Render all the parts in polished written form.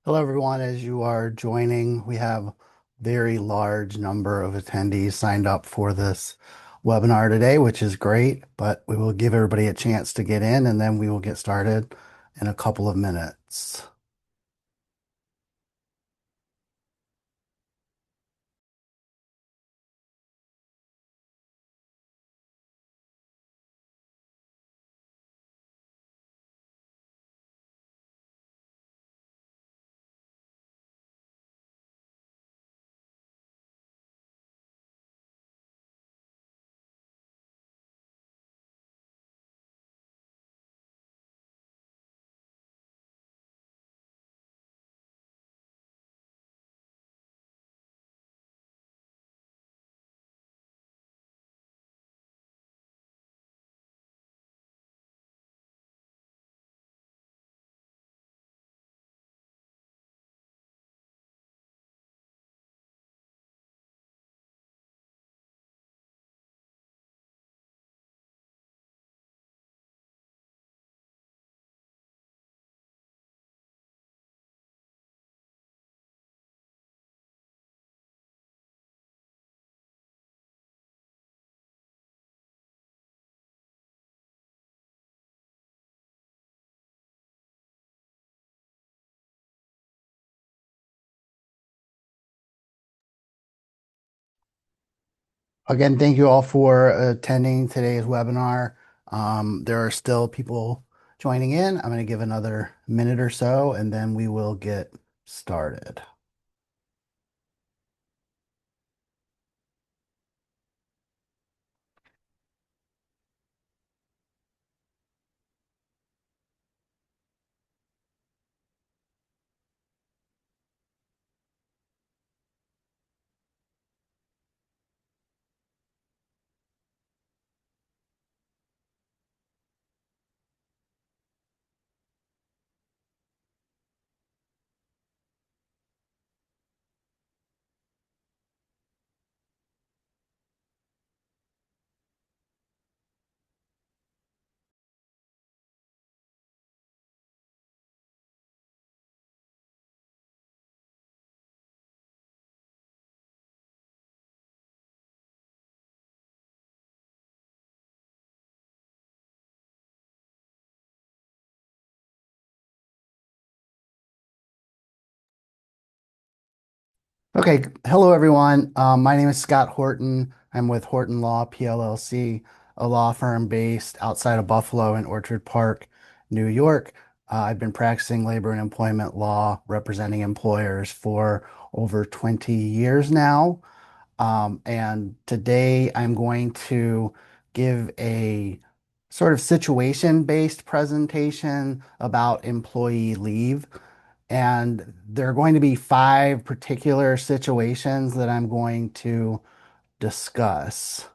Hello, everyone. As you are joining, we have a very large number of attendees signed up for this webinar today, which is great, but we will give everybody a chance to get in and then we will get started in a couple of minutes. Again, thank you all for attending today's webinar. There are still people joining in. I'm going to give another minute or so and then we will get started. Okay, hello everyone. My name is Scott Horton. I'm with Horton Law PLLC, a law firm based outside of Buffalo in Orchard Park, New York. I've been practicing labor and employment law, representing employers for over 20 years now. And today I'm going to give a sort of situation-based presentation about employee leave. And there are going to be five particular situations that I'm going to discuss.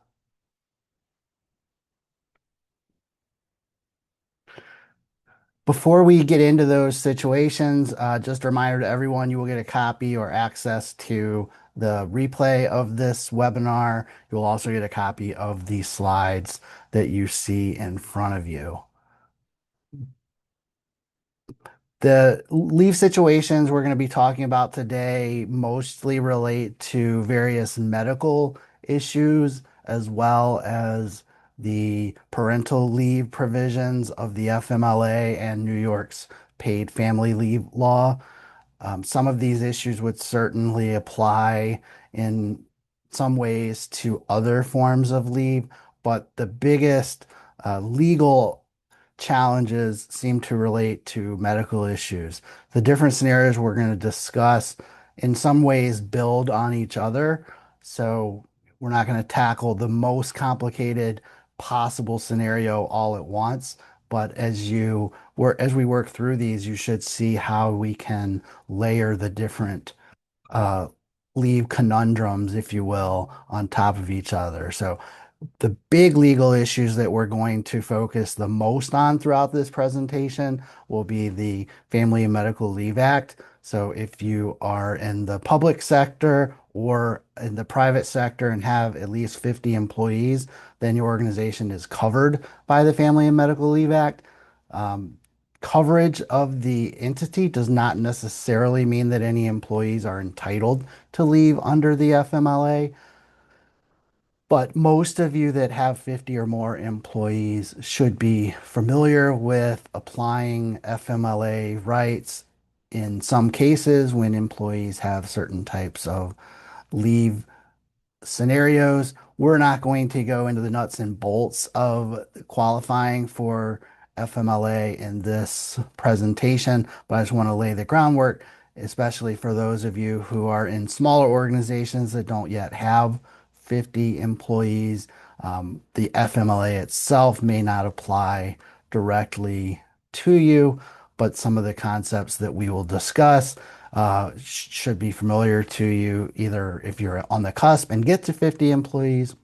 Before we get into those situations, just a reminder to everyone, you will get a copy or access to the replay of this webinar. You will also get a copy of the slides that you see in front of you. The leave situations we're going to be talking about today mostly relate to various medical issues as well as the parental leave provisions of the FMLA and New York's paid family leave law. Some of these issues would certainly apply in some ways to other forms of leave, but the biggest legal challenges seem to relate to medical issues. The different scenarios we're going to discuss in some ways build on each other. So we're not going to tackle the most complicated possible scenario all at once, but as we work through these, you should see how we can layer the different uh, leave conundrums, if you will, on top of each other. So the big legal issues that we're going to focus the most on throughout this presentation will be the Family and Medical Leave Act. So if you are in the public sector or in the private sector and have at least 50 employees, then your organization is covered by the Family and Medical Leave Act. Um, coverage of the entity does not necessarily mean that any employees are entitled to leave under the FMLA. But most of you that have 50 or more employees should be familiar with applying FMLA rights in some cases when employees have certain types of leave scenarios. We're not going to go into the nuts and bolts of qualifying for FMLA in this presentation, but I just want to lay the groundwork, especially for those of you who are in smaller organizations that don't yet have 50 employees. The FMLA itself may not apply directly to you, but some of the concepts that we will discuss should be familiar to you either if you're on the cusp and get to 50 employees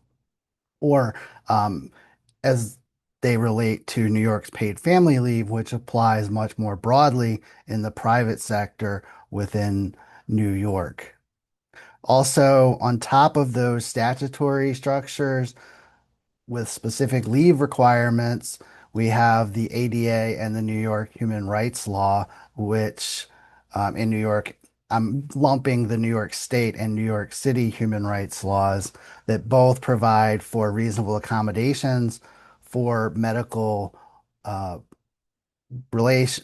or um, as they relate to New York's paid family leave, which applies much more broadly in the private sector within New York. Also, on top of those statutory structures, with specific leave requirements, we have the ADA and the New York Human Rights Law, which in New York, I'm lumping the New York State and New York City human rights laws that both provide for reasonable accommodations for medical uh, relation,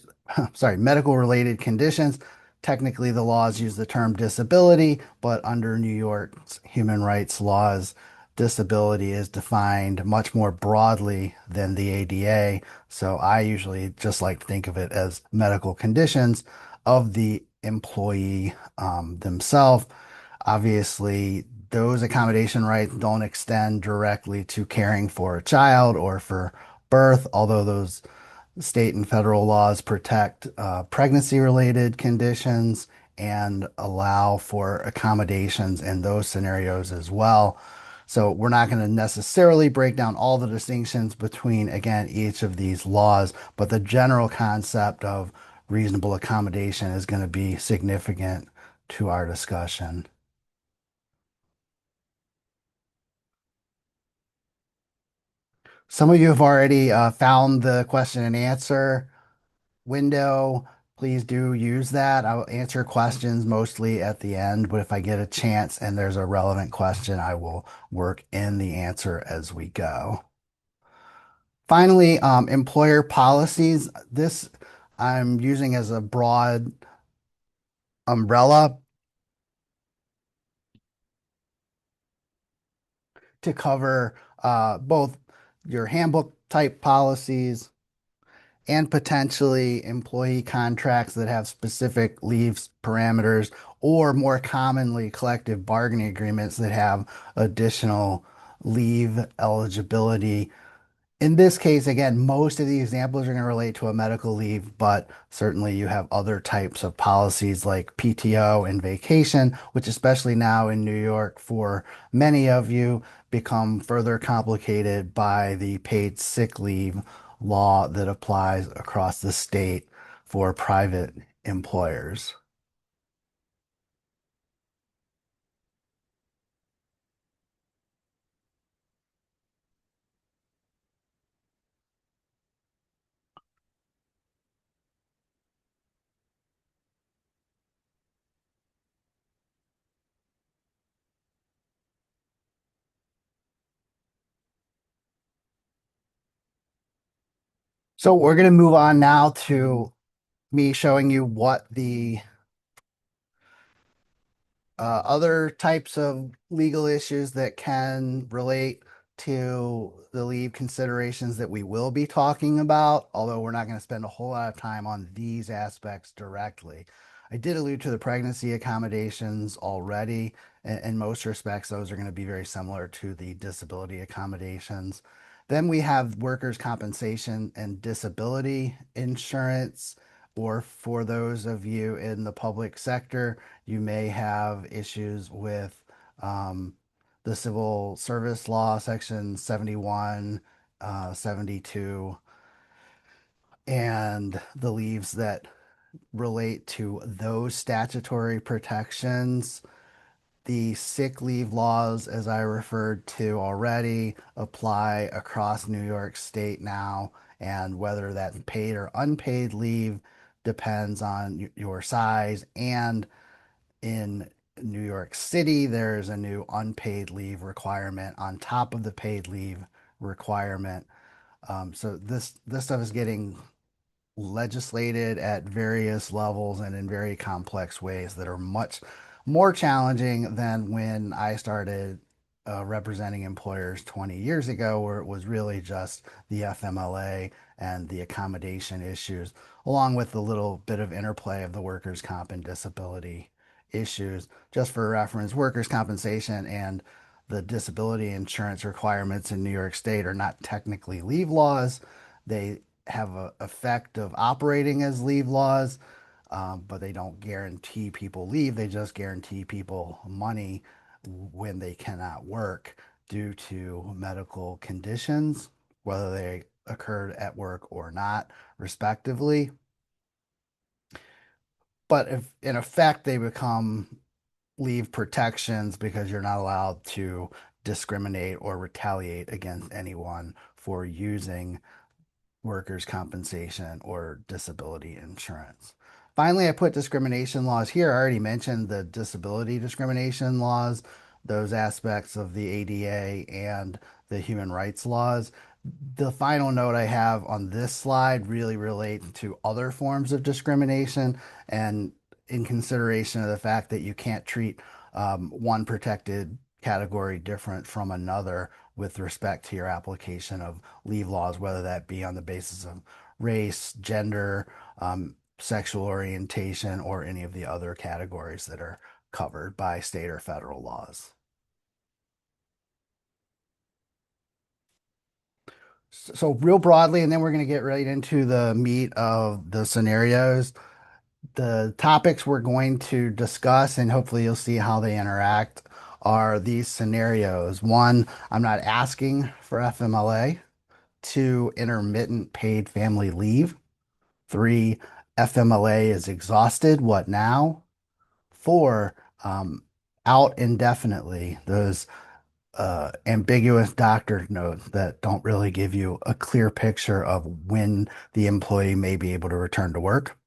sorry, medical related conditions. Technically, the laws use the term disability, but under New York's human rights laws, disability is defined much more broadly than the ADA. So I usually just like to think of it as medical conditions of the employee themselves. Obviously, those accommodation rights don't extend directly to caring for a child or for birth, although those state and federal laws protect pregnancy-related conditions and allow for accommodations in those scenarios as well. So we're not going to necessarily break down all the distinctions between, again, each of these laws, but the general concept of reasonable accommodation is going to be significant to our discussion. Some of you have already found the question and answer window. Please do use that. I'll answer questions mostly at the end, but if I get a chance and there's a relevant question, I will work in the answer as we go. Finally, employer policies. This I'm using as a broad umbrella to cover both your handbook type policies and potentially employee contracts that have specific leaves parameters, or more commonly, collective bargaining agreements that have additional leave eligibility. In this case, again, most of the examples are going to relate to a medical leave, but certainly you have other types of policies like PTO and vacation, which especially now in New York for many of you become further complicated by the paid sick leave law that applies across the state for private employers. So we're going to move on now to me showing you what the other types of legal issues that can relate to the leave considerations that we will be talking about, although we're not going to spend a whole lot of time on these aspects directly. I did allude to the pregnancy accommodations already. In most respects, those are going to be very similar to the disability accommodations. Then we have workers' compensation and disability insurance, or for those of you in the public sector, you may have issues with um, the civil service law, section 71, 72, and the leaves that relate to those statutory protections. The sick leave laws, as I referred to already, apply across New York State now And whether that's paid or unpaid leave depends on your size. And in New York City, there's a new unpaid leave requirement on top of the paid leave requirement. So this stuff is getting legislated at various levels and in very complex ways that are much more challenging than when I started representing employers 20 years ago, where it was really just the FMLA and the accommodation issues, along with the little bit of interplay of the workers' comp and disability issues. Just for reference, workers' compensation and the disability insurance requirements in New York State are not technically leave laws. They have a effect of operating as leave laws, but they don't guarantee people leave. They just guarantee people money when they cannot work due to medical conditions, whether they occurred at work or not, respectively. But if in effect they become leave protections because you're not allowed to discriminate or retaliate against anyone for using workers' compensation or disability insurance. Finally, I put discrimination laws here. I already mentioned the disability discrimination laws, those aspects of the ADA and the human rights laws. The final note I have on this slide really relates to other forms of discrimination and in consideration of the fact that you can't treat one protected category different from another with respect to your application of leave laws, whether that be on the basis of race, gender, sexual orientation, or any of the other categories that are covered by state or federal laws. So, real broadly, and then we're going to get right into the meat of the scenarios. The topics we're going to discuss, and hopefully you'll see how they interact, are these scenarios. One, I'm not asking for FMLA. Two, intermittent paid family leave. Three, FMLA is exhausted. What now? Four, out indefinitely. Those ambiguous doctor notes that don't really give you a clear picture of when the employee may be able to return to work.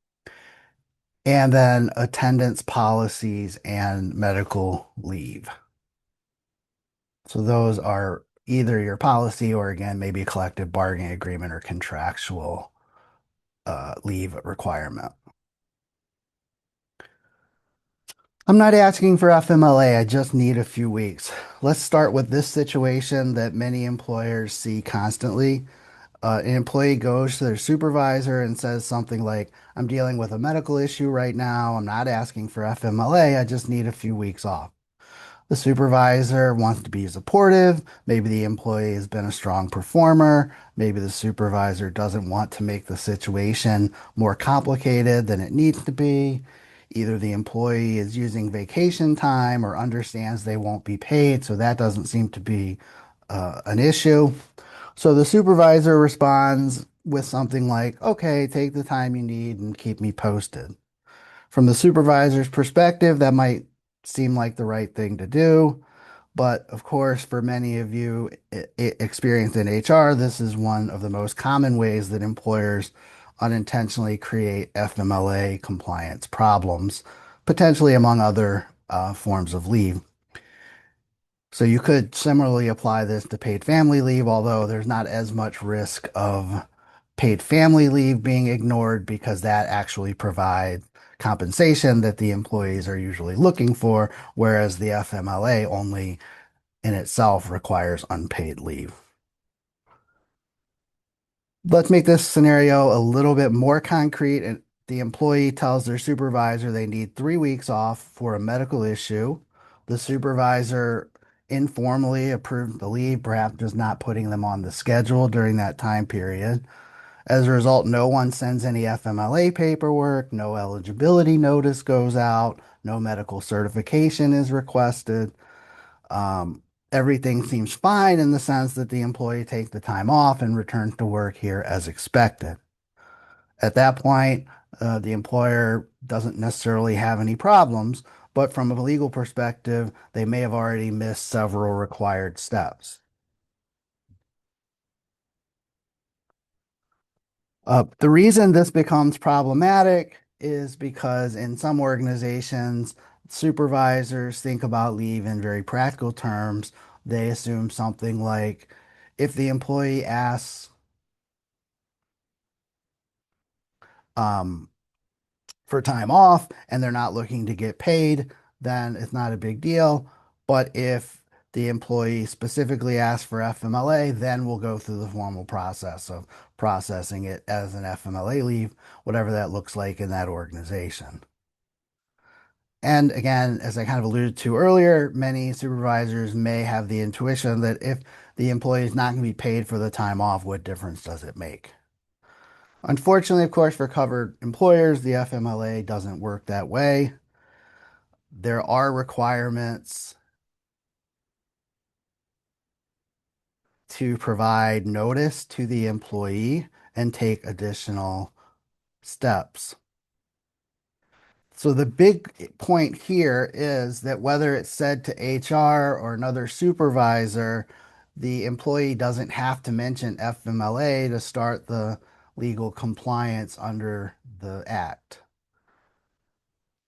And then attendance policies and medical leave. So those are either your policy or again, maybe a collective bargaining agreement or contractual leave requirement. I'm not asking for FMLA, I just need a few weeks. Let's start with this situation that many employers see constantly. An employee goes to their supervisor and says something like, I'm dealing with a medical issue right now. I'm not asking for FMLA, I just need a few weeks off. The supervisor wants to be supportive. Maybe the employee has been a strong performer. Maybe the supervisor doesn't want to make the situation more complicated than it needs to be. Either the employee is using vacation time or understands they won't be paid, so that doesn't seem to be an issue. So the supervisor responds with something like, okay, take the time you need and keep me posted. From the supervisor's perspective, that might seem like the right thing to do. But of course, for many of you experienced in HR, this is one of the most common ways that employers unintentionally create FMLA compliance problems, potentially among other forms of leave. So you could similarly apply this to paid family leave, although there's not as much risk of paid family leave being ignored because that actually provides compensation that the employees are usually looking for, whereas the FMLA only in itself requires unpaid leave. Let's make this scenario a little bit more concrete. And the employee tells their supervisor they need 3 weeks off for a medical issue. The supervisor informally approved the leave, perhaps just not putting them on the schedule during that time period. As a result, no one sends any FMLA paperwork, no eligibility notice goes out, no medical certification is requested. Um, Everything seems fine in the sense that the employee takes the time off and returns to work here as expected. At that point, the employer doesn't necessarily have any problems, but from a legal perspective, they may have already missed several required steps. The reason this becomes problematic is because in some organizations, supervisors think about leave in very practical terms. They assume something like if the employee asks um, for time off and they're not looking to get paid, then it's not a big deal. But if the employee specifically asks for FMLA, then we'll go through the formal process of processing it as an FMLA leave, whatever that looks like in that organization. And again, as I kind of alluded to earlier, many supervisors may have the intuition that if the employee is not going to be paid for the time off, what difference does it make? Unfortunately, of course, for covered employers, the FMLA doesn't work that way. There are requirements to provide notice to the employee and take additional steps. So the big point here is that whether it's said to HR or another supervisor, the employee doesn't have to mention FMLA to start the legal compliance under the act.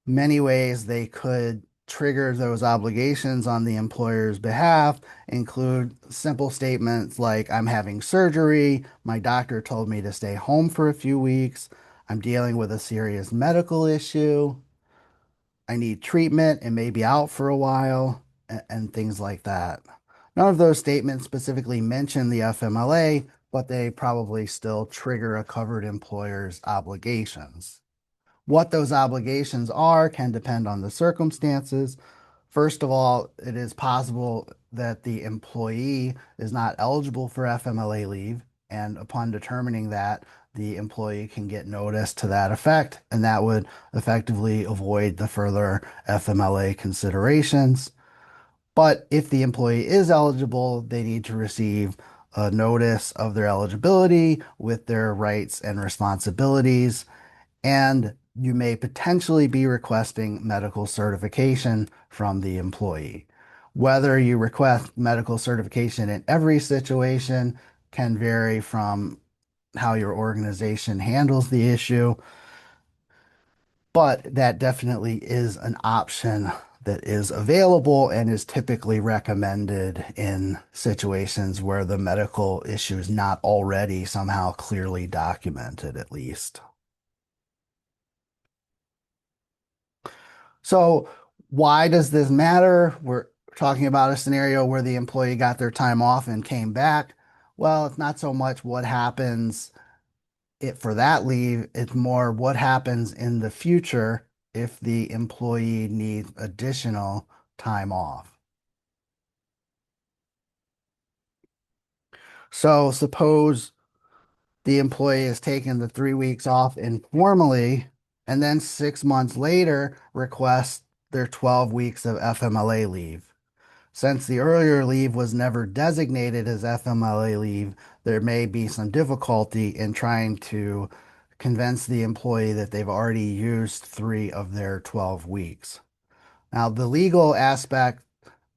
Many ways they could trigger those obligations on the employer's behalf include simple statements like, I'm having surgery, my doctor told me to stay home for a few weeks, I'm dealing with a serious medical issue, I need treatment and may be out for a while, and things like that. None of those statements specifically mention the FMLA, but they probably still trigger a covered employer's obligations. What those obligations are can depend on the circumstances. First of all, it is possible that the employee is not eligible for FMLA leave, and upon determining that, the employee can get notice to that effect, and that would effectively avoid the further FMLA considerations. But if the employee is eligible, they need to receive a notice of their eligibility with their rights and responsibilities, and you may potentially be requesting medical certification from the employee. Whether you request medical certification in every situation can vary from how your organization handles the issue, but that definitely is an option that is available and is typically recommended in situations where the medical issue is not already somehow clearly documented, at least. So, why does this matter? We're talking about a scenario where the employee got their time off and came back. Well, it's not so much what happens for that leave, it's more what happens in the future if the employee needs additional time off. So, suppose the employee has taken the 3 weeks off informally and then 6 months later requests their 12 weeks of FMLA leave. Since the earlier leave was never designated as FMLA leave, there may be some difficulty in trying to convince the employee that they've already used 3 of their 12 weeks. Now, the legal aspect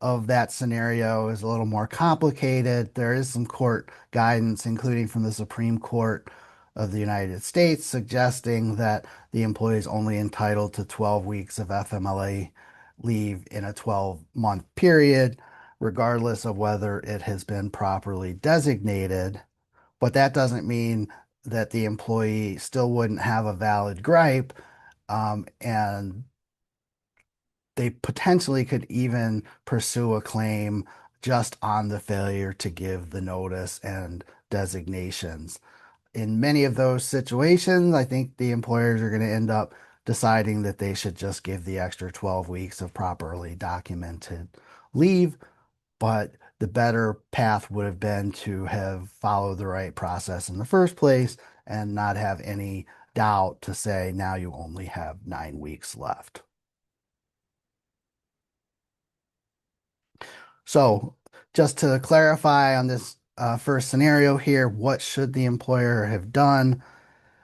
of that scenario is a little more complicated. There is some court guidance, including from the Supreme Court of the United States, suggesting that the employee is only entitled to 12 weeks of FMLA leave in a 12-month period, regardless of whether it has been properly designated. But that doesn't mean that the employee still wouldn't have a valid gripe, and they potentially could even pursue a claim just on the failure to give the notice and designations. In many of those situations, I think the employers are going to end up deciding that they should just give the extra 12 weeks of properly documented leave, but the better path would have been to have followed the right process in the first place and not have any doubt to say now you only have 9 weeks left. So, just to clarify on this first scenario here, what should the employer have done?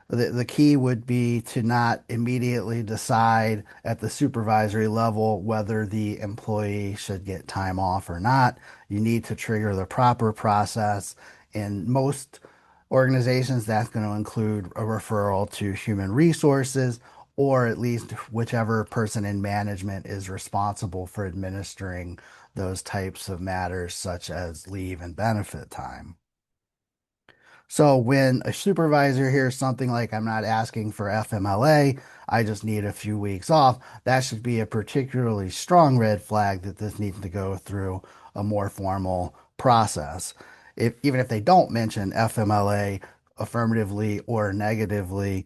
The key would be to not immediately decide at the supervisory level whether the employee should get time off or not. You need to trigger the proper process. In most Organizations, that's going to include a referral to human resources, or at least whichever person in management is responsible for administering those types of matters, such as leave and benefit time. So when a supervisor hears something like, I'm not asking for FMLA, I just need a few weeks off, that should be a particularly strong red flag that this needs to go through a more formal process. Even if they don't mention FMLA affirmatively or negatively,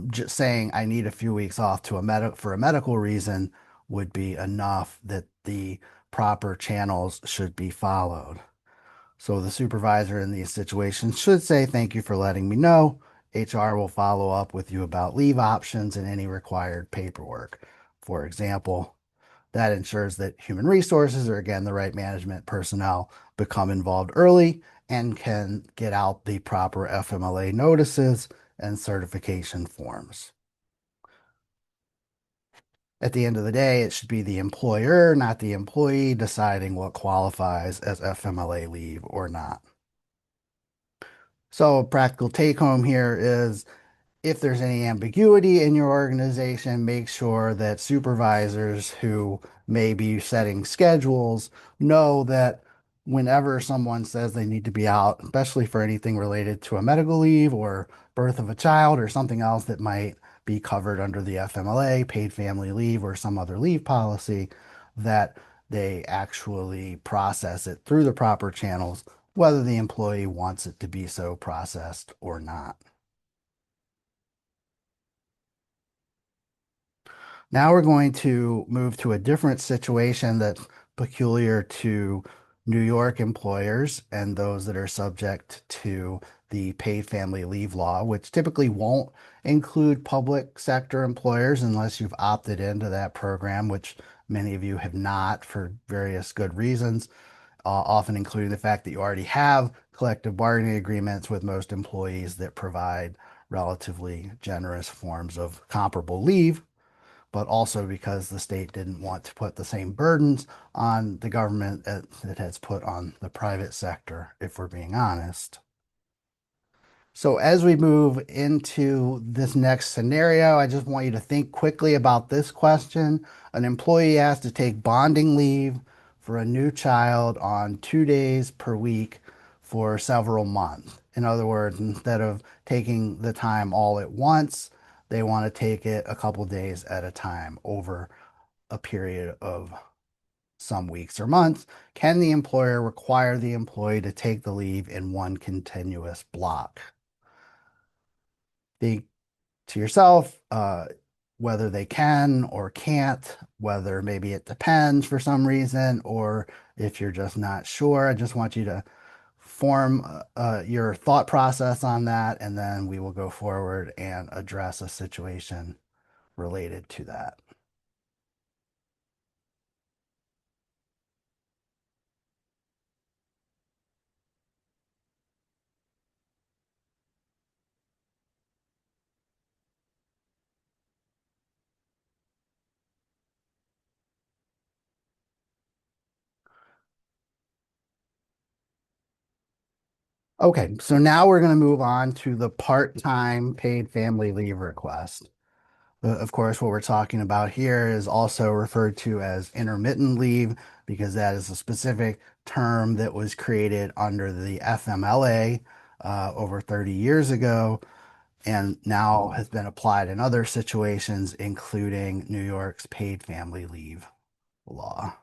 just saying I need a few weeks off for a medical reason would be enough that the proper channels should be followed. So the supervisor in these situations should say, thank you for letting me know. HR will follow up with you about leave options and any required paperwork. For example, that ensures that human resources, or again, the right management personnel, become involved early and can get out the proper FMLA notices and certification forms. At the end of the day, it should be the employer, not the employee, deciding what qualifies as FMLA leave or not. So, a practical take home here is if there's any ambiguity in your organization, make sure that supervisors who may be setting schedules know that whenever someone says they need to be out, especially for anything related to a medical leave or birth of a child or something else that might be covered under the FMLA, paid family leave, or some other leave policy, that they actually process it through the proper channels, whether the employee wants it to be so processed or not. Now we're going to move to a different situation that's peculiar to New York employers and those that are subject to the paid family leave law, which typically won't include public sector employers unless you've opted into that program, which many of you have not for various good reasons, often including the fact that you already have collective bargaining agreements with most employees that provide relatively generous forms of comparable leave, but also because the state didn't want to put the same burdens on the government that it has put on the private sector, if we're being honest. So as we move into this next scenario, I just want you to think quickly about this question. An employee has to take bonding leave for a new child on 2 days per week for several months. In other words, instead of taking the time all at once, they want to take it a couple days at a time over a period of some weeks or months. Can the employer require the employee to take the leave in one continuous block? Think to yourself whether they can or can't, whether maybe it depends for some reason, or if you're just not sure. I just want you to form your thought process on that, and then we will go forward and address a situation related to that. Okay, so now we're going to move on to the part-time paid family leave request. Of course, what we're talking about here is also referred to as intermittent leave because that is a specific term that was created under the FMLA over 30 years ago and now has been applied in other situations, including New York's paid family leave law.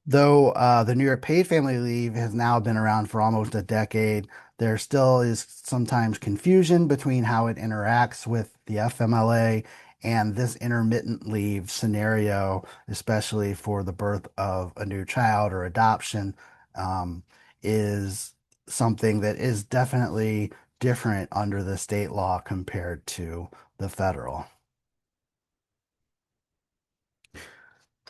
Though the New York paid family leave has now been around for almost a decade, there still is sometimes confusion between how it interacts with the FMLA and this intermittent leave scenario, especially for the birth of a new child or adoption, is something that is definitely different under the state law compared to the federal.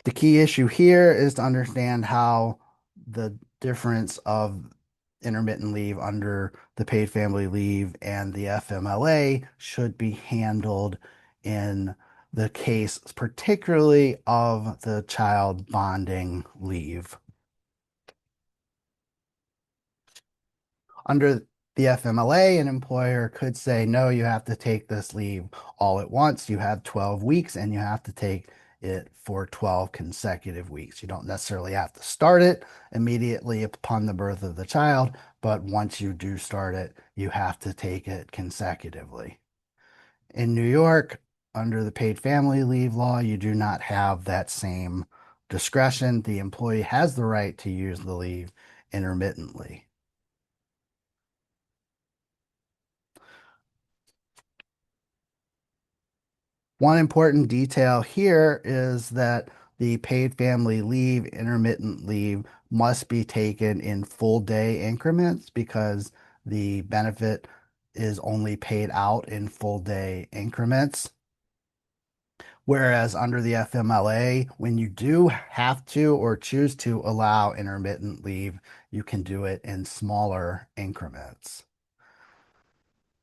The key issue here is to understand how the difference of intermittent leave under the paid family leave and the FMLA should be handled in the case, particularly of the child bonding leave. Under The FMLA, an employer could say, no, you have to take this leave all at once. You have 12 weeks and you have to take it for 12 consecutive weeks. You don't necessarily have to start it immediately upon the birth of the child, but once you do start it, you have to take it consecutively. In New York, under the paid family leave law, you do not have that same discretion. The employee has the right to use the leave intermittently. One important detail here is that the paid family leave, intermittent leave, must be taken in full day increments because the benefit is only paid out in full day increments. Whereas under the FMLA, when you do have to or choose to allow intermittent leave, you can do it in smaller increments.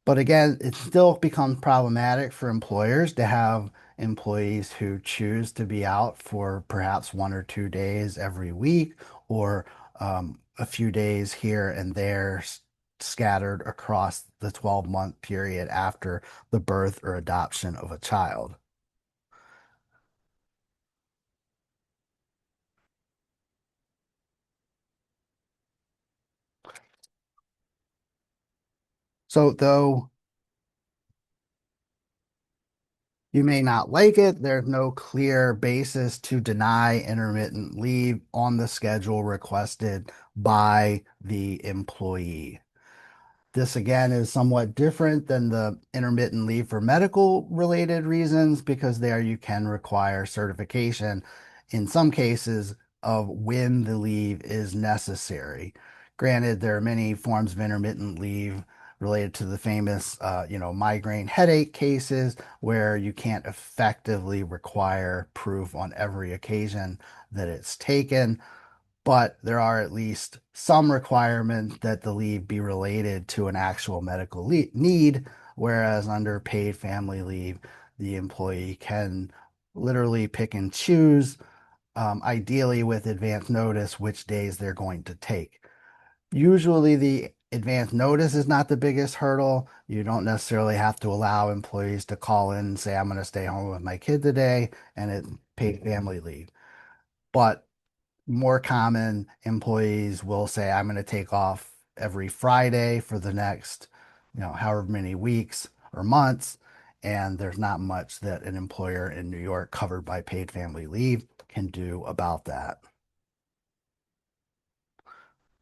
But again, it still becomes problematic for employers to have employees who choose to be out for perhaps 1 or 2 days every week or a few days here and there scattered across the 12-month period after the birth or adoption of a child. So, though you may not like it, there's no clear basis to deny intermittent leave on the schedule requested by the employee. This again is somewhat different than the intermittent leave for medical related reasons because there you can require certification in some cases of when the leave is necessary. Granted, there are many forms of intermittent leave related to the famous, migraine headache cases where you can't effectively require proof on every occasion that it's taken, but there are at least some requirements that the leave be related to an actual medical need, whereas under paid family leave, the employee can literally pick and choose, ideally with advance notice, which days they're going to take. Usually, the advance notice is not the biggest hurdle. You don't necessarily have to allow employees to call in and say, I'm going to stay home with my kid today, and it's paid family leave. But more common employees will say, I'm going to take off every Friday for the next, however many weeks or months. And there's not much that an employer in New York covered by paid family leave can do about that.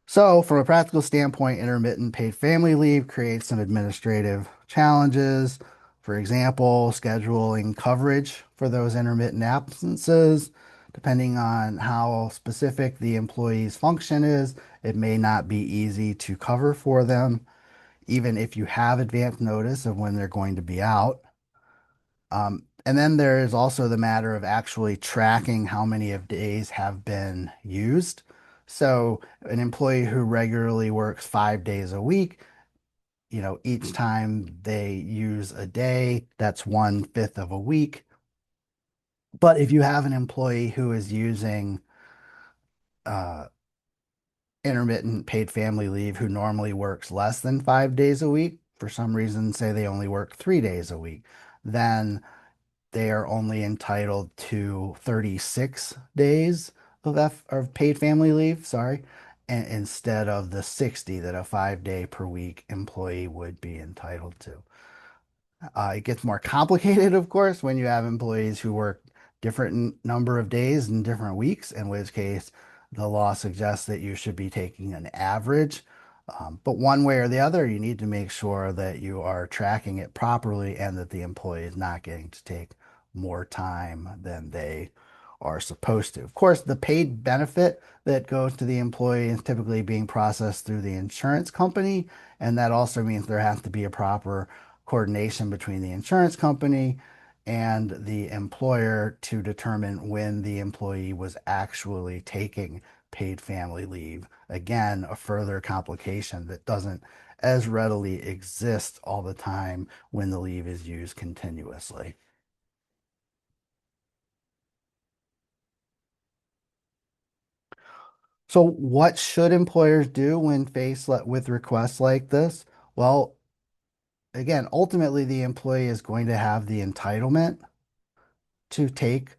So, from a practical standpoint, intermittent paid family leave creates some administrative challenges. For example, scheduling coverage for those intermittent absences. Depending on how specific the employee's function is, it may not be easy to cover for them, even if you have advance notice of when they're going to be out. And then there is also the matter of actually tracking how many of days have been used. So an employee who regularly works 5 days a week, each time they use a day, that's 1/5 of a week. But if you have an employee who is using uh, intermittent paid family leave who normally works less than 5 days a week, for some reason, say they only work 3 days a week, then they are only entitled to 36 days of paid family leave, sorry, instead of the 60 that a 5 day per week employee would be entitled to. It gets more complicated, of course, when you have employees who work different number of days in different weeks, in which case the law suggests that you should be taking an average. But one way or the other, you need to make sure that you are tracking it properly and that the employee is not getting to take more time than they are supposed to. Of course, the paid benefit that goes to the employee is typically being processed through the insurance company, and that also means there has to be a proper coordination between the insurance company and the employer to determine when the employee was actually taking paid family leave. Again, a further complication that doesn't as readily exist all the time when the leave is used continuously. So, what should employers do when faced with requests like this? Well, again, ultimately, the employee is going to have the entitlement to take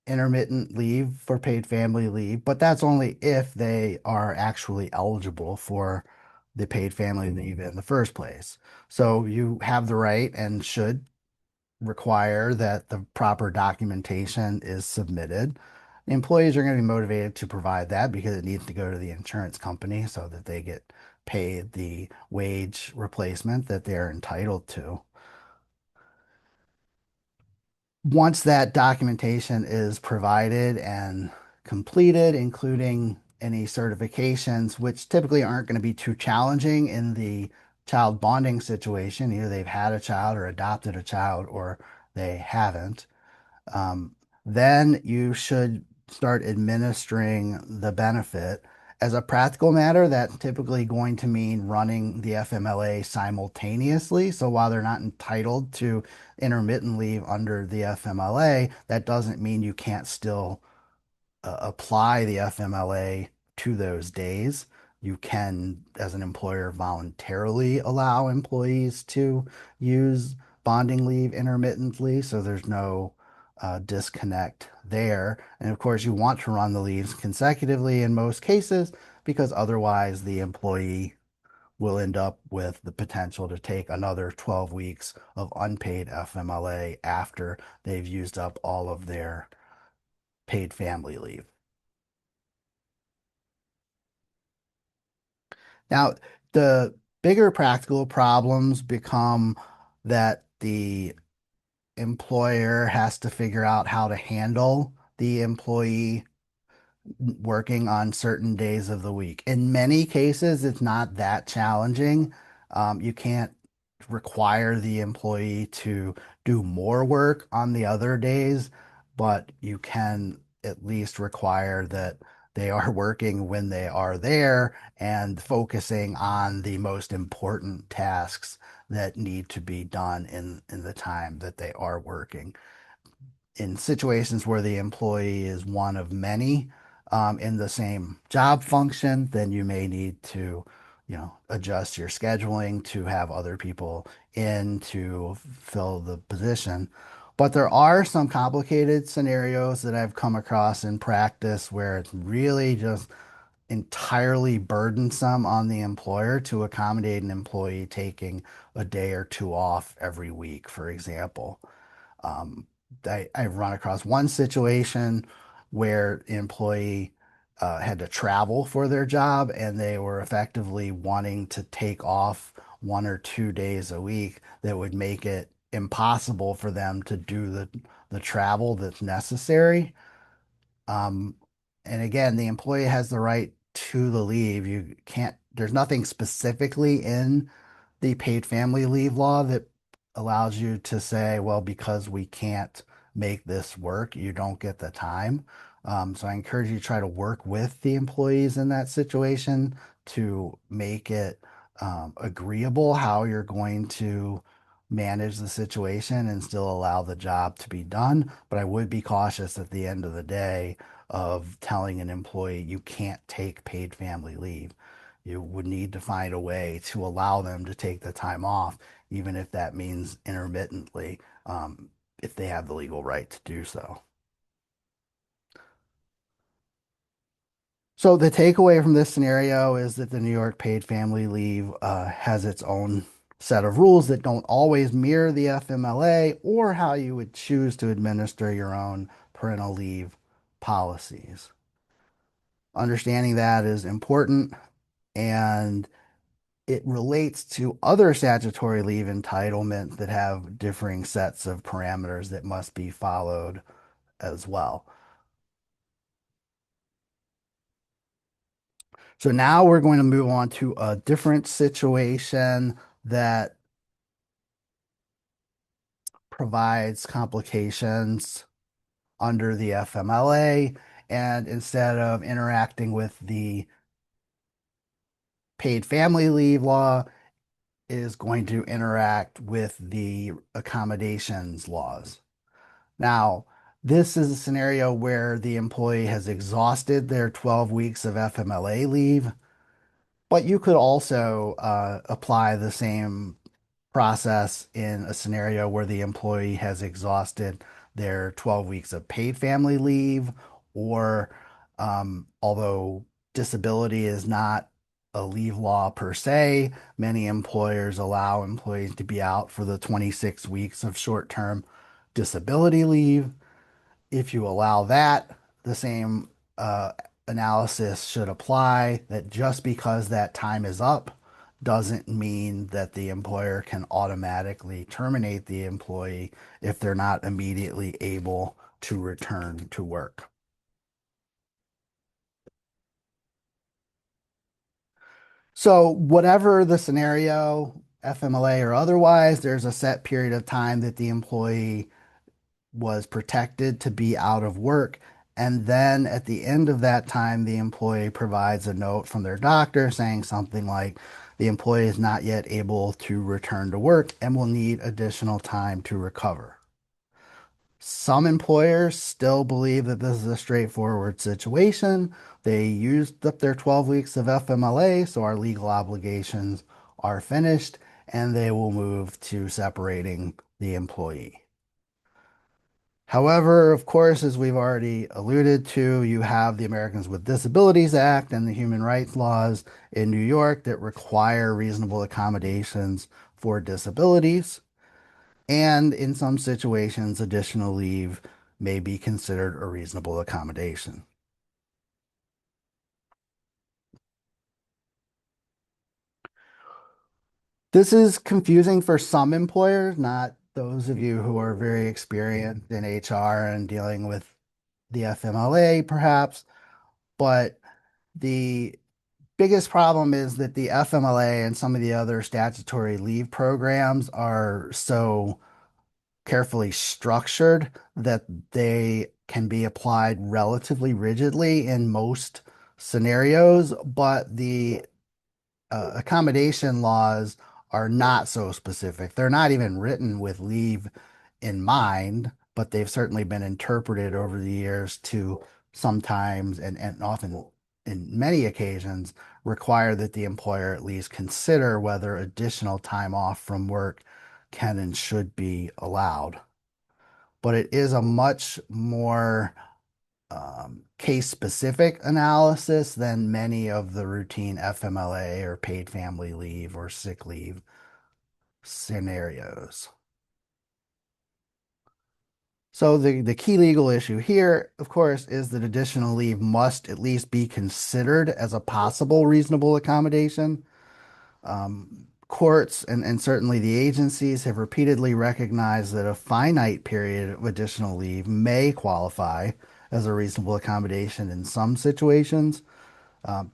intermittent leave for paid family leave, but that's only if they are actually eligible for the paid family leave in the first place. So you have the right and should require that the proper documentation is submitted. Employees are going to be motivated to provide that because it needs to go to the insurance company so that they get paid the wage replacement that they're entitled to. Once that documentation is provided and completed, including any certifications, which typically aren't going to be too challenging in the child bonding situation, either they've had a child or adopted a child or they haven't, um, then you should start administering the benefit. As a practical matter, that's typically going to mean running the FMLA simultaneously. So while they're not entitled to intermittent leave under the FMLA, that doesn't mean you can't still apply the FMLA to those days. You can, as an employer, voluntarily allow employees to use bonding leave intermittently, so there's no disconnect there. And of course, you want to run the leaves consecutively in most cases because otherwise the employee will end up with the potential to take another 12 weeks of unpaid FMLA after they've used up all of their paid family leave. Now, the bigger practical problems become that the employer has to figure out how to handle the employee working on certain days of the week. In many cases, it's not that challenging. You can't require the employee to do more work on the other days, but you can at least require that they are working when they are there and focusing on the most important tasks that need to be done in the time that they are working. In situations where the employee is one of many in the same job function, then you may need to, adjust your scheduling to have other people in to fill the position. But there are some complicated scenarios that I've come across in practice where it's really just entirely burdensome on the employer to accommodate an employee taking a day or two off every week, for example. Um, I've run across one situation where the employee had to travel for their job and they were effectively wanting to take off 1 or 2 days a week that would make it impossible for them to do the travel that's necessary. Um, and again, the employee has the right to the leave. You can't, there's nothing specifically in the paid family leave law that allows you to say, well, because we can't make this work, you don't get the time. So I encourage you to try to work with the employees in that situation to make it agreeable how you're going to manage the situation and still allow the job to be done. But I would be cautious at the end of the day of telling an employee you can't take paid family leave. You would need to find a way to allow them to take the time off, even if that means intermittently, if they have the legal right to do so. So the takeaway from this scenario is that the New York paid family leave has its own set of rules that don't always mirror the FMLA or how you would choose to administer your own parental leave policies. Understanding that is important, and it relates to other statutory leave entitlements that have differing sets of parameters that must be followed as well. So now we're going to move on to a different situation that provides complications under the FMLA. And instead of interacting with the paid family leave law, is going to interact with the accommodations laws. Now, this is a scenario where the employee has exhausted their 12 weeks of FMLA leave But you could also apply the same process in a scenario where the employee has exhausted their 12 weeks of paid family leave, or although disability is not a leave law per se, many employers allow employees to be out for the 26 weeks of short-term disability leave. If you allow that, the same analysis should apply that just because that time is up doesn't mean that the employer can automatically terminate the employee if they're not immediately able to return to work. So, whatever the scenario, FMLA or otherwise, there's a set period of time that the employee was protected to be out of work. And then at the end of that time, the employee provides a note from their doctor saying something like, the employee is not yet able to return to work and will need additional time to recover. Some employers still believe that this is a straightforward situation. They used up their 12 weeks of FMLA, so our legal obligations are finished, and they will move to separating the employee. However, of course, as we've already alluded to, you have the Americans with Disabilities Act and the human rights laws in New York that require reasonable accommodations for disabilities. And in some situations, additional leave may be considered a reasonable accommodation. This is confusing for some employers, not those of you who are very experienced in HR and dealing with the FMLA, perhaps, but the biggest problem is that the FMLA and some of the other statutory leave programs are so carefully structured that they can be applied relatively rigidly in most scenarios, but the accommodation laws are not so specific. They're not even written with leave in mind, but they've certainly been interpreted over the years to sometimes and often in many occasions require that the employer at least consider whether additional time off from work can and should be allowed. But it is a much more case-specific analysis than many of the routine FMLA or paid family leave or sick leave scenarios. So the key legal issue here, of course, is that additional leave must at least be considered as a possible reasonable accommodation. Courts and certainly the agencies have repeatedly recognized that a finite period of additional leave may qualify as a reasonable accommodation in some situations.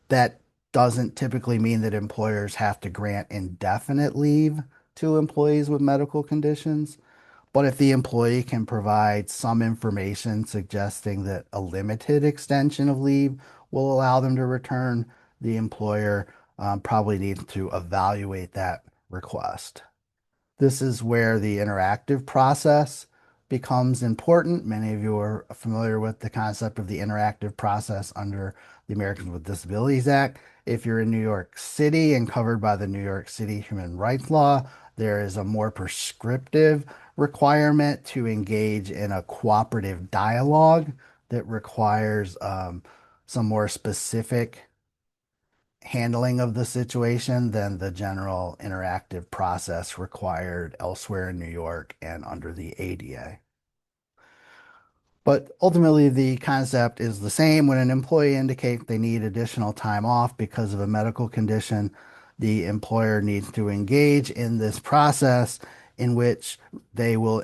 That doesn't typically mean that employers have to grant indefinite leave to employees with medical conditions. But if the employee can provide some information suggesting that a limited extension of leave will allow them to return, the employer probably needs to evaluate that request. This is where the interactive process becomes important. Many of you are familiar with the concept of the interactive process under the Americans with Disabilities Act. If you're in New York City and covered by the New York City human rights law, there is a more prescriptive requirement to engage in a cooperative dialogue that requires some more specific handling of the situation than the general interactive process required elsewhere in New York and under the ADA. But ultimately, the concept is the same. When an employee indicates they need additional time off because of a medical condition, the employer needs to engage in this process in which they will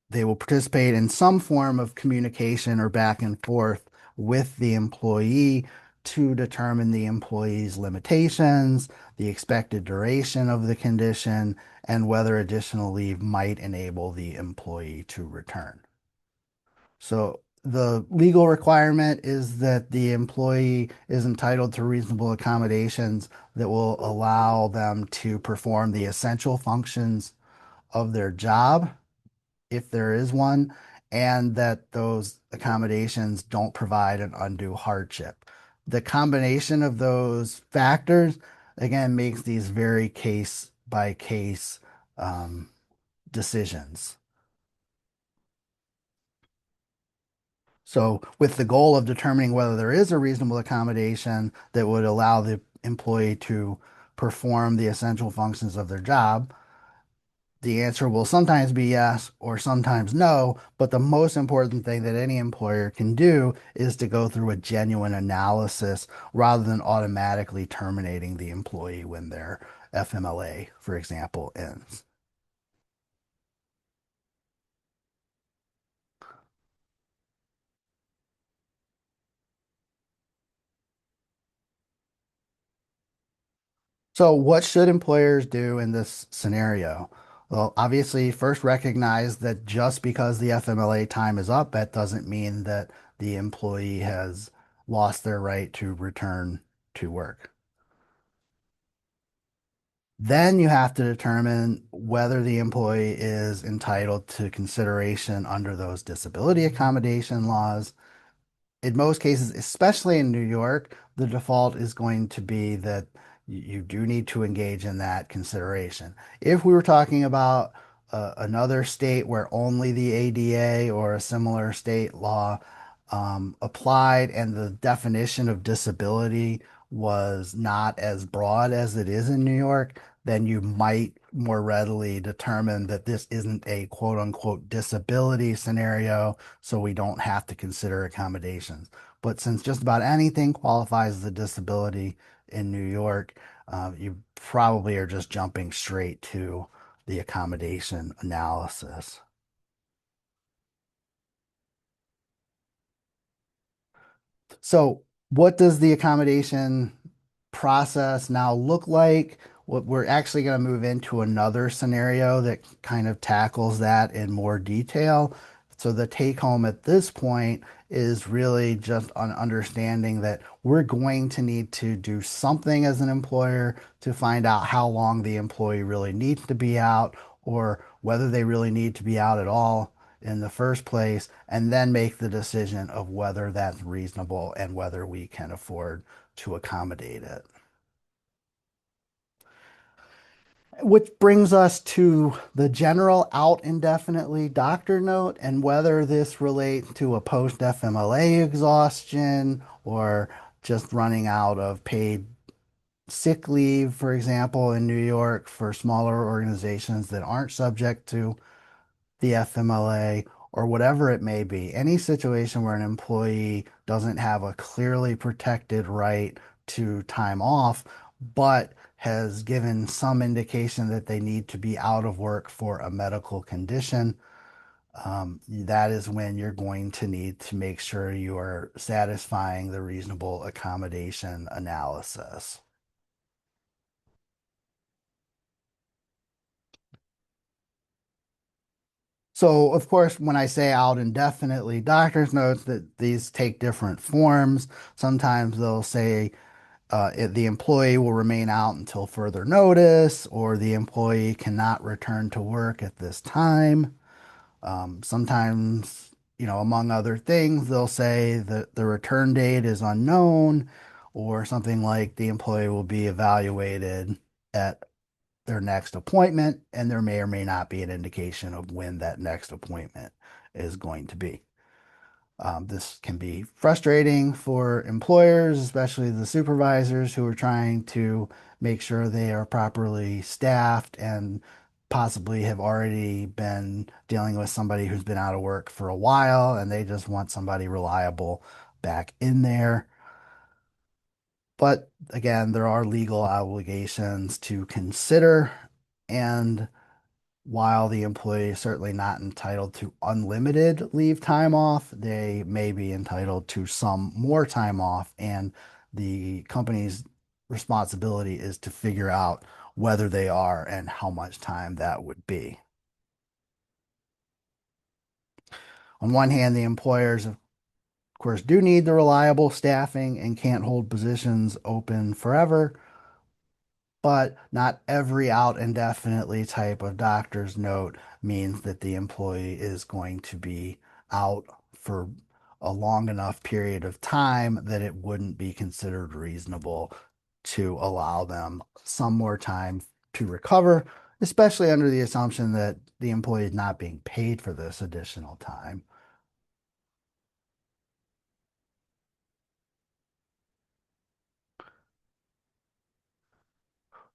they will participate in some form of communication or back and forth with the employee to determine the employee's limitations, the expected duration of the condition, and whether additional leave might enable the employee to return. So the legal requirement is that the employee is entitled to reasonable accommodations that will allow them to perform the essential functions of their job if there is one, and that those accommodations don't provide an undue hardship. The combination of those factors, again, makes these very case by case decisions. So, with the goal of determining whether there is a reasonable accommodation that would allow the employee to perform the essential functions of their job, the answer will sometimes be yes or sometimes no. But the most important thing that any employer can do is to go through a genuine analysis rather than automatically terminating the employee when their FMLA, for example, ends. So, what should employers do in this scenario? Well, obviously, first recognize that just because the FMLA time is up, that doesn't mean that the employee has lost their right to return to work. Then you have to determine whether the employee is entitled to consideration under those disability accommodation laws. In most cases, especially in New York, the default is going to be that you do need to engage in that consideration. If we were talking about another state where only the ADA or a similar state law applied and the definition of disability was not as broad as it is in New York, then you might more readily determine that this isn't a quote unquote disability scenario, so we don't have to consider accommodations. But since just about anything qualifies as a disability in New York, you probably are just jumping straight to the accommodation analysis. So, what does the accommodation process now look like? What we're actually going to move into another scenario that kind of tackles that in more detail. So, the take home at this point is really just on understanding that we're going to need to do something as an employer to find out how long the employee really needs to be out or whether they really need to be out at all in the first place, and then make the decision of whether that's reasonable and whether we can afford to accommodate it. Which brings us to the general out indefinitely doctor note and whether this relates to a post FMLA exhaustion or just running out of paid sick leave, for example, in New York for smaller organizations that aren't subject to the FMLA or whatever it may be, any situation where an employee doesn't have a clearly protected right to time off, but has given some indication that they need to be out of work for a medical condition, that is when you're going to need to make sure you are satisfying the reasonable accommodation analysis. So, of course, when I say out indefinitely, doctors note that these take different forms. Sometimes they'll say the employee will remain out until further notice, or the employee cannot return to work at this time. Sometimes, among other things, they'll say that the return date is unknown, or something like the employee will be evaluated at their next appointment, and there may or may not be an indication of when that next appointment is going to be. This can be frustrating for employers, especially the supervisors who are trying to make sure they are properly staffed and possibly have already been dealing with somebody who's been out of work for a while and they just want somebody reliable back in there. But again, there are legal obligations to consider, and while the employee is certainly not entitled to unlimited leave time off, they may be entitled to some more time off, and the company's responsibility is to figure out whether they are and how much time that would be. On one hand, the employers, of course, do need the reliable staffing and can't hold positions open forever. But not every out indefinitely type of doctor's note means that the employee is going to be out for a long enough period of time that it wouldn't be considered reasonable to allow them some more time to recover, especially under the assumption that the employee is not being paid for this additional time.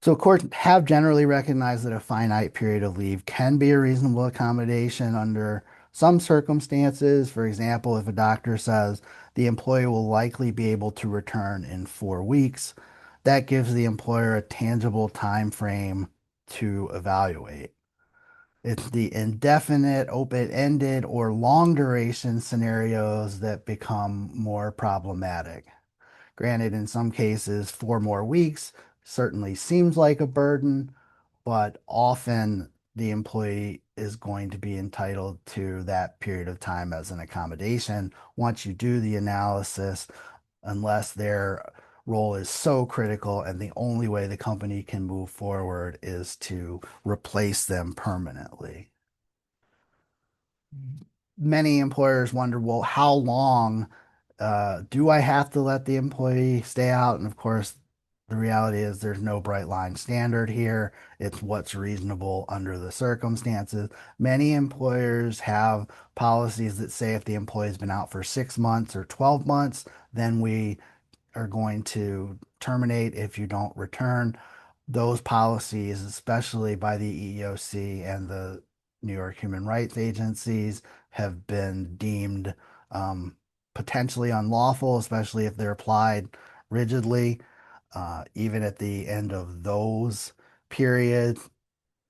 So courts have generally recognized that a finite period of leave can be a reasonable accommodation under some circumstances. For example, if a doctor says the employee will likely be able to return in 4 weeks, that gives the employer a tangible time frame to evaluate. It's the indefinite, open-ended, or long duration scenarios that become more problematic. Granted, in some cases, 4 more weeks certainly seems like a burden, but often the employee is going to be entitled to that period of time as an accommodation once you do the analysis, unless their role is so critical and the only way the company can move forward is to replace them permanently. Many employers wonder, well, how long do I have to let the employee stay out? And of course, the reality is there's no bright line standard here. It's what's reasonable under the circumstances. Many employers have policies that say if the employee's been out for 6 months or 12 months, then we are going to terminate if you don't return. Those policies, especially by the EEOC and the New York Human Rights Agencies, have been deemed potentially unlawful, especially if they're applied rigidly. Even at the end of those periods,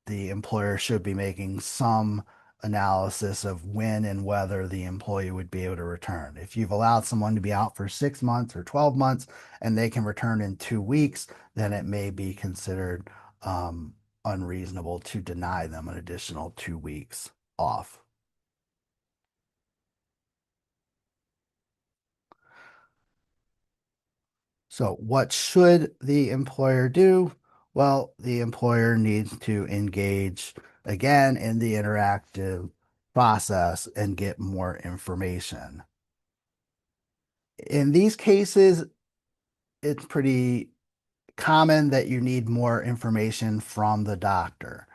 the employer should be making some analysis of when and whether the employee would be able to return. If you've allowed someone to be out for 6 months or 12 months and they can return in 2 weeks, then it may be considered unreasonable to deny them an additional 2 weeks off. So, what should the employer do? Well, the employer needs to engage again in the interactive process and get more information. In these cases, it's pretty common that you need more information from the doctor.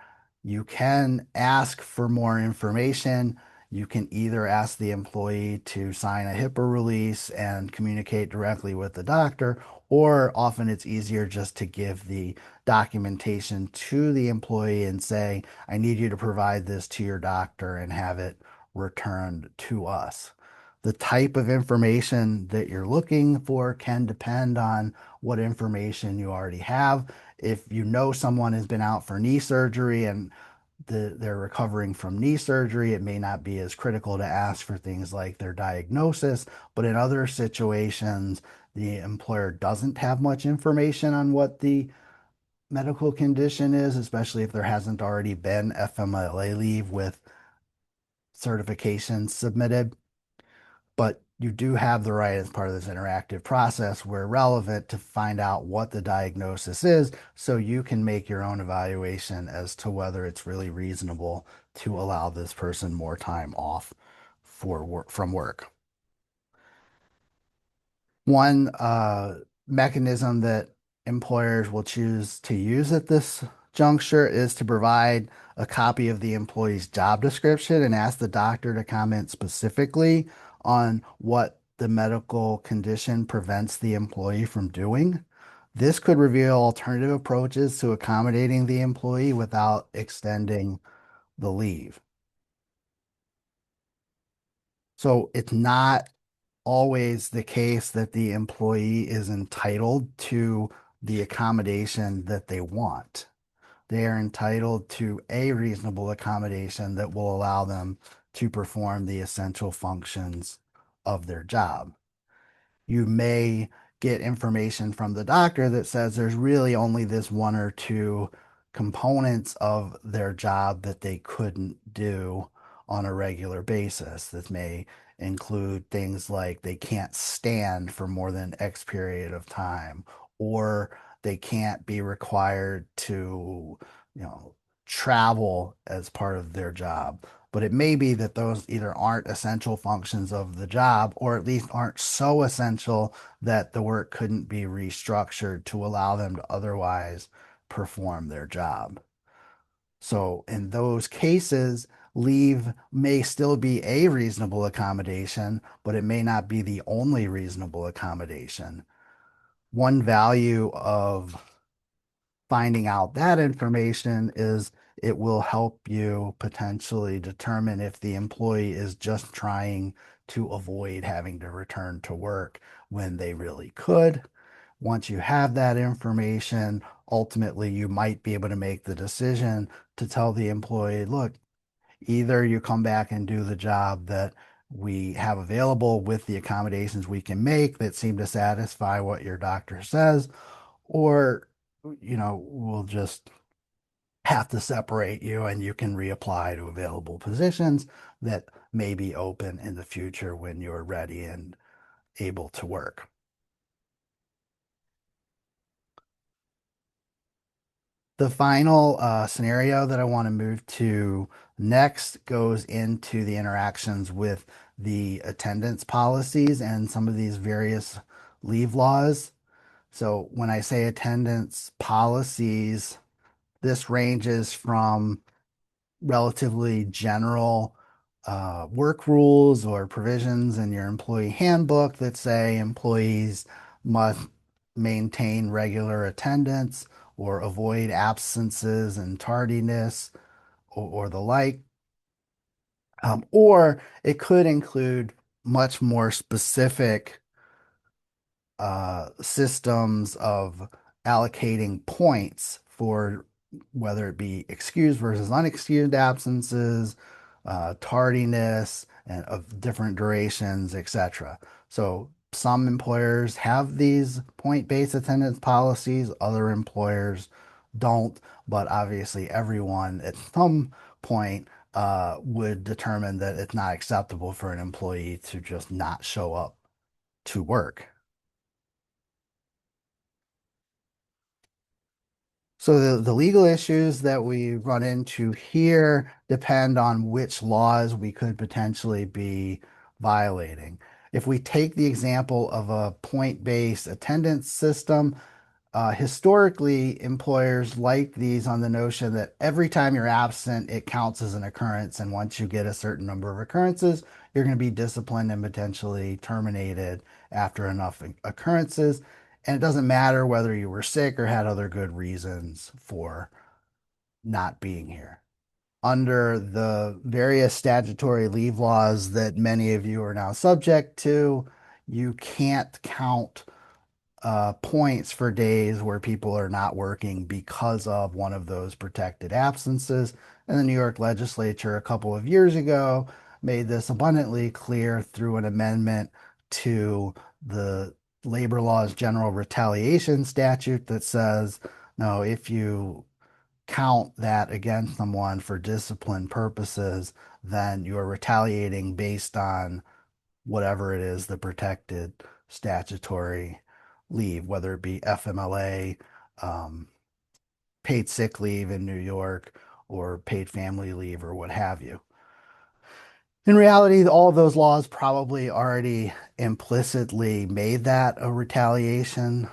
You can ask for more information. You can either ask the employee to sign a HIPAA release and communicate directly with the doctor, or often it's easier just to give the documentation to the employee and say, I need you to provide this to your doctor and have it returned to us. The type of information that you're looking for can depend on what information you already have. If you know someone has been out for knee surgery and they're recovering from knee surgery, it may not be as critical to ask for things like their diagnosis. But in other situations, the employer doesn't have much information on what the medical condition is, especially if there hasn't already been FMLA leave with certifications submitted. But you do have the right as part of this interactive process where relevant to find out what the diagnosis is so you can make your own evaluation as to whether it's really reasonable to allow this person more time off for work from work. One mechanism that employers will choose to use at this juncture is to provide a copy of the employee's job description and ask the doctor to comment specifically on what the medical condition prevents the employee from doing. This could reveal alternative approaches to accommodating the employee without extending the leave. So it's not always the case that the employee is entitled to the accommodation that they want. They are entitled to a reasonable accommodation that will allow them to perform the essential functions of their job. You may get information from the doctor that says there's really only this one or two components of their job that they couldn't do on a regular basis. This may include things like they can't stand for more than X period of time, or they can't be required to, you know, travel as part of their job. but it may be that those either aren't essential functions of the job or at least aren't so essential that the work couldn't be restructured to allow them to otherwise perform their job. So in those cases, leave may still be a reasonable accommodation, but it may not be the only reasonable accommodation. One value of finding out that information is it will help you potentially determine if the employee is just trying to avoid having to return to work when they really could. Once you have that information, ultimately you might be able to make the decision to tell the employee, look, either you come back and do the job that we have available with the accommodations we can make that seem to satisfy what your doctor says, or, we'll just have to separate you and you can reapply to available positions that may be open in the future when you're ready and able to work. The final scenario that I want to move to next goes into the interactions with the attendance policies and some of these various leave laws. So when I say attendance policies, this ranges from relatively general work rules or provisions in your employee handbook that say employees must maintain regular attendance or avoid absences and tardiness or the like. Or it could include much more specific systems of allocating points for whether it be excused versus unexcused absences, tardiness, and of different durations, etc. So some employers have these point-based attendance policies, other employers don't, but obviously everyone at some point would determine that it's not acceptable for an employee to just not show up to work. So the legal issues that we run into here depend on which laws we could potentially be violating. If we take the example of a point-based attendance system, historically, employers like these on the notion that every time you're absent, it counts as an occurrence. And once you get a certain number of occurrences, you're going to be disciplined and potentially terminated after enough occurrences. And it doesn't matter whether you were sick or had other good reasons for not being here. Under the various statutory leave laws that many of you are now subject to, you can't count points for days where people are not working because of one of those protected absences. And the New York legislature a couple of years ago made this abundantly clear through an amendment to the labor law's general retaliation statute that says, no, if you count that against someone for discipline purposes, then you're retaliating based on whatever it is, the protected statutory leave, whether it be FMLA, um, paid sick leave in New York, or paid family leave, or what have you. In reality, all of those laws probably already implicitly made that a retaliation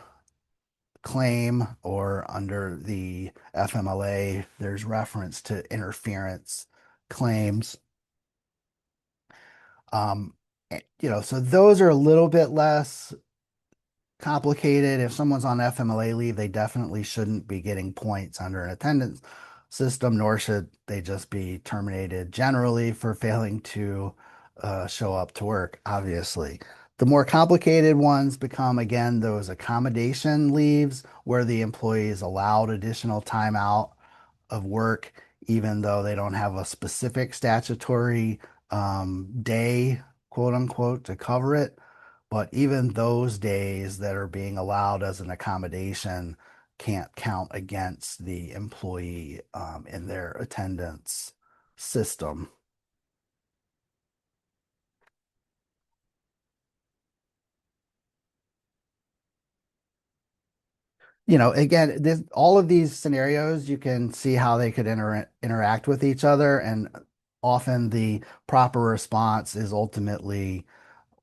claim, or under the FMLA, there's reference to interference claims. Um, so those are a little bit less complicated. If someone's on FMLA leave, they definitely shouldn't be getting points under an attendance system, nor should they just be terminated generally for failing to show up to work, obviously. The more complicated ones become, again, those accommodation leaves where the employee is allowed additional time out of work, even though they don't have a specific statutory day, quote unquote, to cover it. But even those days that are being allowed as an accommodation can't count against the employee in their attendance system. Again, all of these scenarios, you can see how they could interact with each other. And often the proper response is ultimately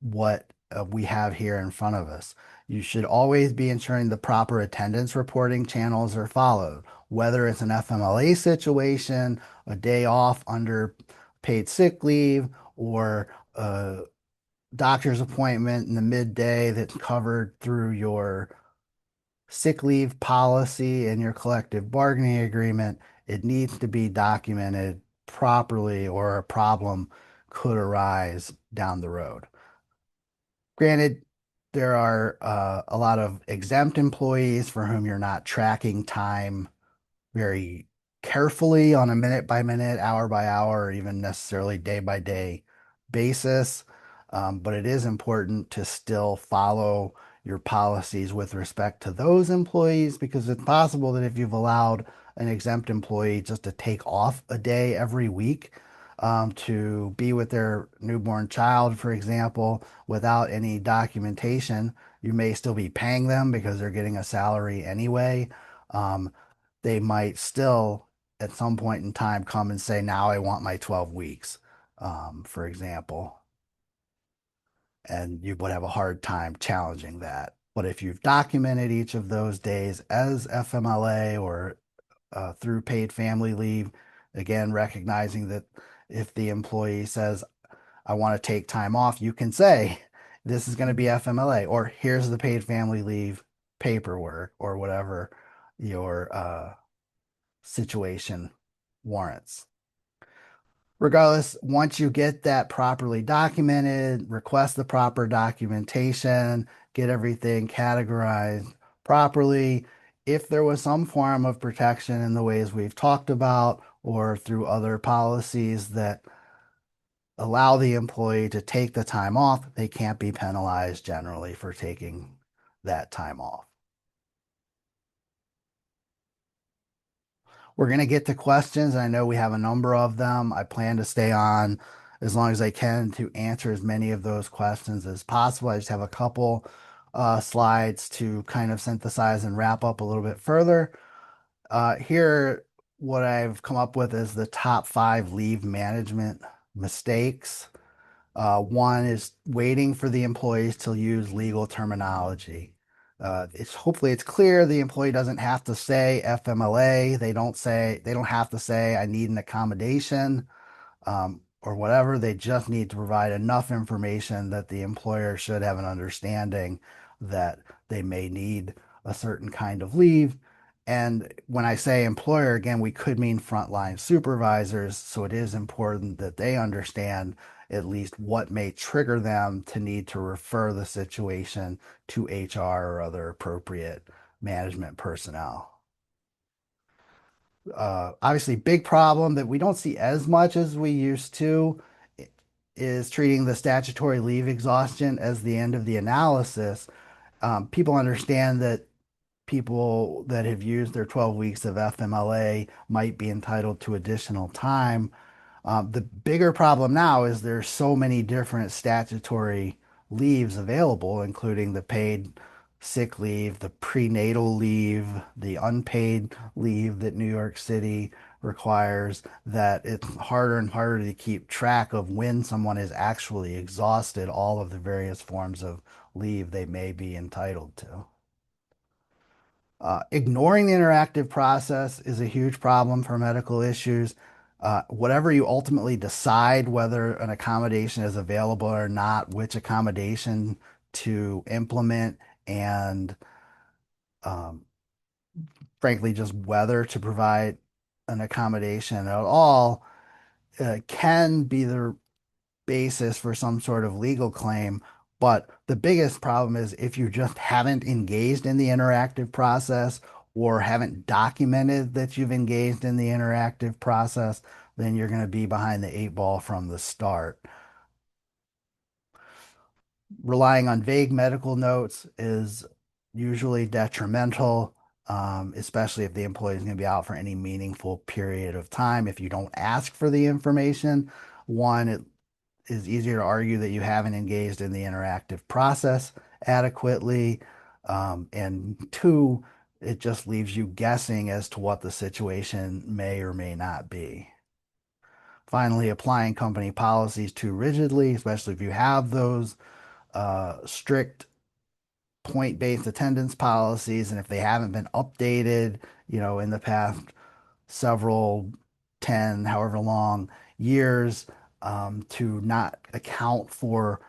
what we have here in front of us. You should always be ensuring the proper attendance reporting channels are followed, whether it's an FMLA situation, a day off under paid sick leave, or a doctor's appointment in the midday that's covered through your sick leave policy and your collective bargaining agreement. It needs to be documented properly, or a problem could arise down the road. Granted, there are a lot of exempt employees for whom you're not tracking time very carefully on a minute by minute, hour by hour, or even necessarily day by day basis. But it is important to still follow your policies with respect to those employees, because it's possible that if you've allowed an exempt employee just to take off a day every week, to be with their newborn child, for example, without any documentation, you may still be paying them because they're getting a salary anyway. Um, they might still at some point in time come and say, now I want my 12 weeks, for example, and you would have a hard time challenging that. But if you've documented each of those days as FMLA, or through paid family leave, again, recognizing that if the employee says, I want to take time off, you can say, this is going to be FMLA, or here's the paid family leave paperwork, or whatever your situation warrants. Regardless, once you get that properly documented, request the proper documentation, get everything categorized properly. If there was some form of protection in the ways we've talked about, or through other policies that allow the employee to take the time off, they can't be penalized generally for taking that time off. We're going to get to questions. I know we have a number of them. I plan to stay on as long as I can to answer as many of those questions as possible. I just have a couple slides to kind of synthesize and wrap up a little bit further. Here, what I've come up with is the top 5 leave management mistakes. One is waiting for the employees to use legal terminology. It's hopefully it's clear the employee doesn't have to say FMLA. They don't have to say I need an accommodation, or whatever. They just need to provide enough information that the employer should have an understanding that they may need a certain kind of leave. And when I say employer, again, we could mean frontline supervisors. So it is important that they understand at least what may trigger them to need to refer the situation to HR or other appropriate management personnel. Obviously, big problem that we don't see as much as we used to is treating the statutory leave exhaustion as the end of the analysis. People understand that people that have used their 12 weeks of FMLA might be entitled to additional time. The bigger problem now is there's so many different statutory leaves available, including the paid sick leave, the prenatal leave, the unpaid leave that New York City requires, that it's harder and harder to keep track of when someone is actually exhausted all of the various forms of leave they may be entitled to. Ignoring the interactive process is a huge problem for medical issues. Whatever you ultimately decide, whether an accommodation is available or not, which accommodation to implement, and um, frankly, just whether to provide an accommodation at all, can be the basis for some sort of legal claim. But the biggest problem is if you just haven't engaged in the interactive process, or haven't documented that you've engaged in the interactive process, then you're going to be behind the 8 ball from the start. Relying on vague medical notes is usually detrimental, especially if the employee is going to be out for any meaningful period of time. If you don't ask for the information, one, it is easier to argue that you haven't engaged in the interactive process adequately. And two, it just leaves you guessing as to what the situation may or may not be. Finally, applying company policies too rigidly, especially if you have those strict point-based attendance policies, and if they haven't been updated, in the past several 10, however long years, to not account for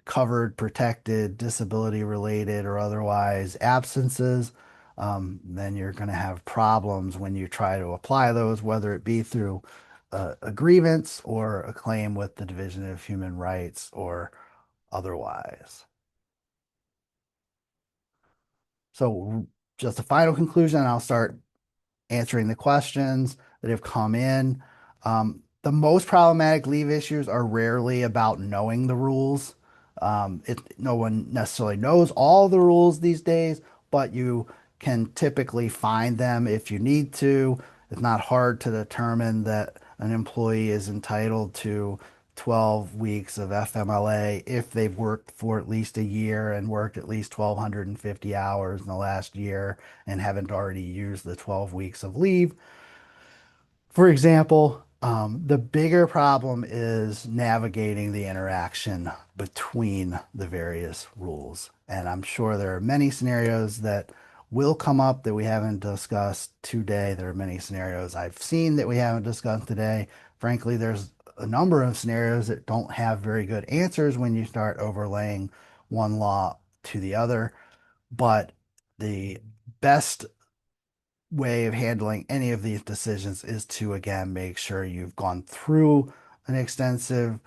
covered, protected, disability related, or otherwise absences, then you're going to have problems when you try to apply those, whether it be through a grievance or a claim with the Division of Human Rights or otherwise. So, just a final conclusion, I'll start answering the questions that have come in. The most problematic leave issues are rarely about knowing the rules. No one necessarily knows all the rules these days, but you can typically find them if you need to. It's not hard to determine that an employee is entitled to 12 weeks of FMLA if they've worked for at least a year and worked at least 1,250 hours in the last year and haven't already used the 12 weeks of leave. For example, the bigger problem is navigating the interaction between the various rules. And I'm sure there are many scenarios that will come up that we haven't discussed today. There are many scenarios I've seen that we haven't discussed today. Frankly, there's a number of scenarios that don't have very good answers when you start overlaying one law to the other. But the best way of handling any of these decisions is to, again, make sure you've gone through an extensive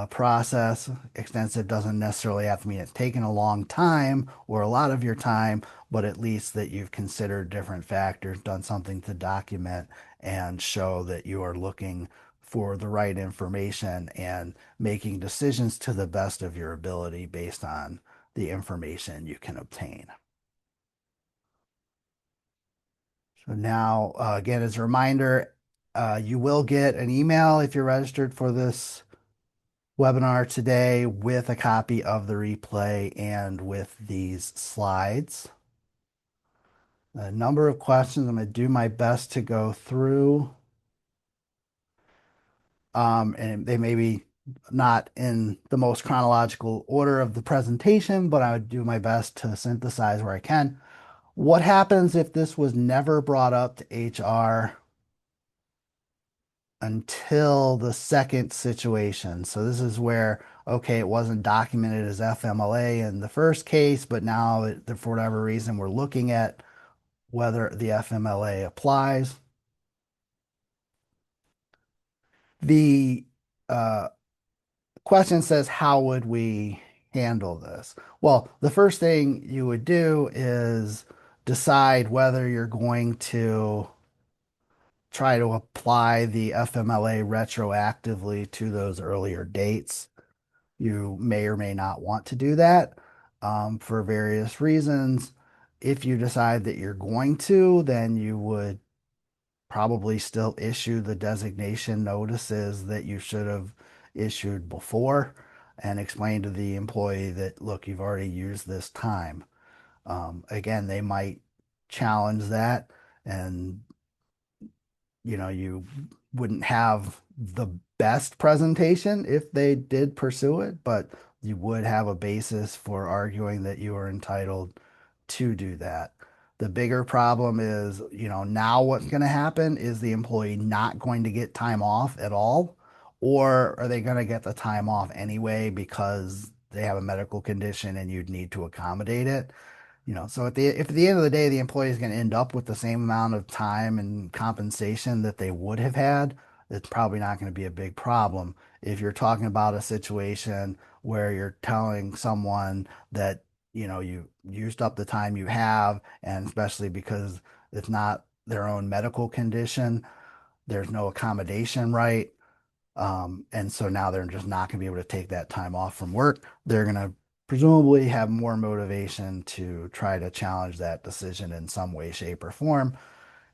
process. Extensive doesn't necessarily have to mean it's taken a long time or a lot of your time, but at least that you've considered different factors, done something to document and show that you are looking for the right information and making decisions to the best of your ability based on the information you can obtain. So now, again, as a reminder, you will get an email if you're registered for this webinar today with a copy of the replay and with these slides. A number of questions. I'm going to do my best to go through. And they may be not in the most chronological order of the presentation, but I would do my best to synthesize where I can. What happens if this was never brought up to HR until the second situation? So this is where, okay, it wasn't documented as FMLA in the first case, but now for whatever reason, we're looking at whether the FMLA applies. The uh, question says, how would we handle this? Well, the first thing you would do is decide whether you're going to try to apply the FMLA retroactively to those earlier dates. You may or may not want to do that for various reasons. If you decide that you're going to, then you would probably still issue the designation notices that you should have issued before and explain to the employee that, look, you've already used this time. Again, they might challenge that, and you wouldn't have the best presentation if they did pursue it, but you would have a basis for arguing that you are entitled to do that. The bigger problem is, now what's going to happen is the employee not going to get time off at all, or are they going to get the time off anyway because they have a medical condition and you'd need to accommodate it? So if at the end of the day, the employee is going to end up with the same amount of time and compensation that they would have had, it's probably not going to be a big problem. If you're talking about a situation where you're telling someone that, you used up the time you have, and especially because it's not their own medical condition, there's no accommodation right. And so now they're just not going to be able to take that time off from work. They're going to presumably have more motivation to try to challenge that decision in some way, shape, or form.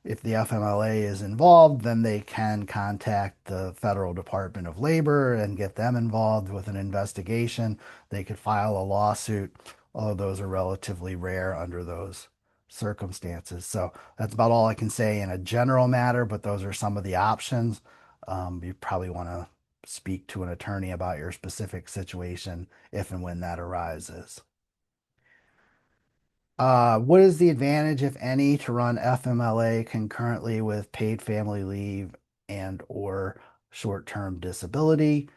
If the FMLA is involved, then they can contact the Federal Department of Labor and get them involved with an investigation. They could file a lawsuit. All of those are relatively rare under those circumstances. So that's about all I can say in a general matter, but those are some of the options. You probably want to speak to an attorney about your specific situation if and when that arises. What is the advantage, if any, to run FMLA concurrently with paid family leave and or short-term disability?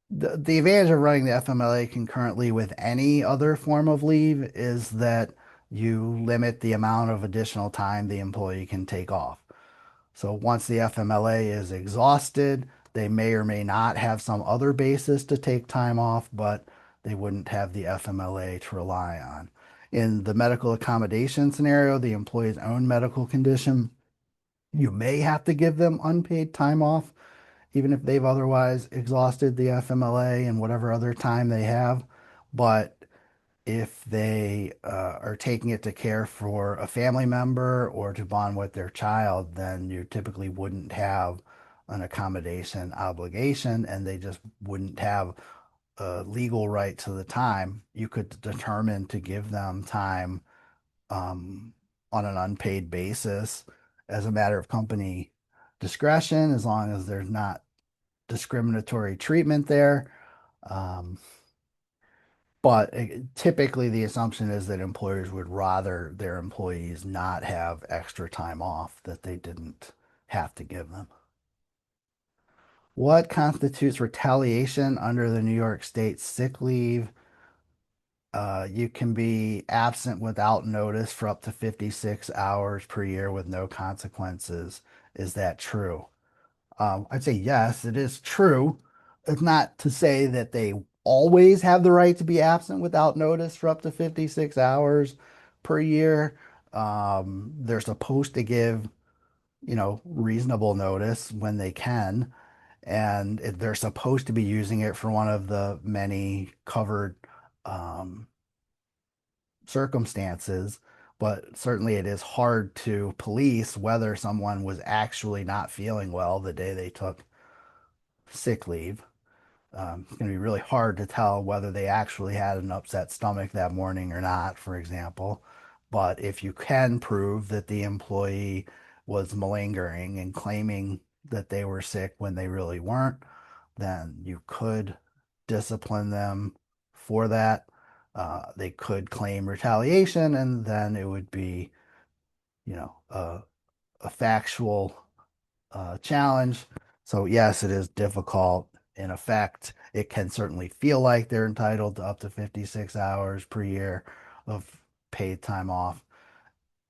The advantage of running the FMLA concurrently with any other form of leave is that you limit the amount of additional time the employee can take off. So once the FMLA is exhausted, they may or may not have some other basis to take time off, but they wouldn't have the FMLA to rely on. In the medical accommodation scenario, the employee's own medical condition, you may have to give them unpaid time off, even if they've otherwise exhausted the FMLA and whatever other time they have. But if they are taking it to care for a family member or to bond with their child, then you typically wouldn't have an accommodation obligation and they just wouldn't have a legal right to the time. You could determine to give them time um, on an unpaid basis as a matter of company discretion, as long as there's not discriminatory treatment there. Um, but typically, the assumption is that employers would rather their employees not have extra time off that they didn't have to give them. What constitutes retaliation under the New York State sick leave? You can be absent without notice for up to 56 hours per year with no consequences. Is that true? I'd say yes, it is true. It's not to say that they always have the right to be absent without notice for up to 56 hours per year. They're supposed to give, reasonable notice when they can, and they're supposed to be using it for one of the many covered um, circumstances. But certainly it is hard to police whether someone was actually not feeling well the day they took sick leave. It's going to be really hard to tell whether they actually had an upset stomach that morning or not, for example. But if you can prove that the employee was malingering and claiming that they were sick when they really weren't, then you could discipline them for that. They could claim retaliation, and then it would be, a factual challenge. So, yes, it is difficult. In effect, it can certainly feel like they're entitled to up to 56 hours per year of paid time off,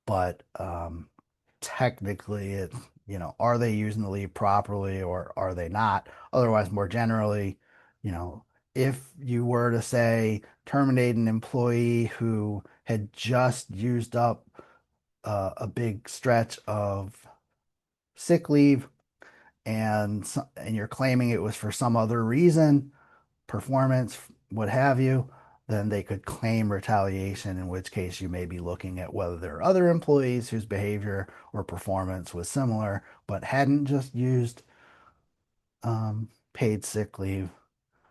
but technically, are they using the leave properly or are they not? Otherwise, more generally, you know, if you were to say terminate an employee who had just used up a big stretch of sick leave and you're claiming it was for some other reason, performance, what have you, then they could claim retaliation, in which case you may be looking at whether there are other employees whose behavior or performance was similar but hadn't just used paid sick leave.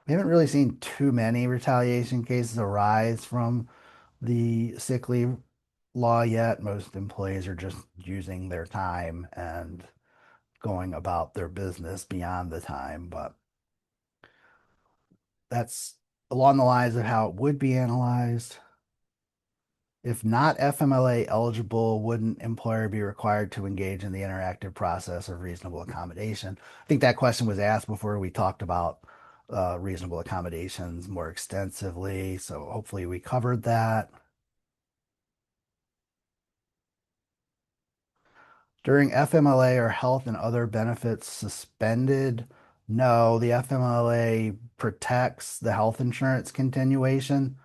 We haven't really seen too many retaliation cases arise from the sick leave law yet. Most employees are just using their time and going about their business beyond the time, but that's along the lines of how it would be analyzed. If not FMLA eligible, wouldn't employer be required to engage in the interactive process of reasonable accommodation? I think that question was asked before we talked about reasonable accommodations more extensively, so hopefully we covered that. During FMLA are health and other benefits suspended? No, the FMLA protects the health insurance continuation.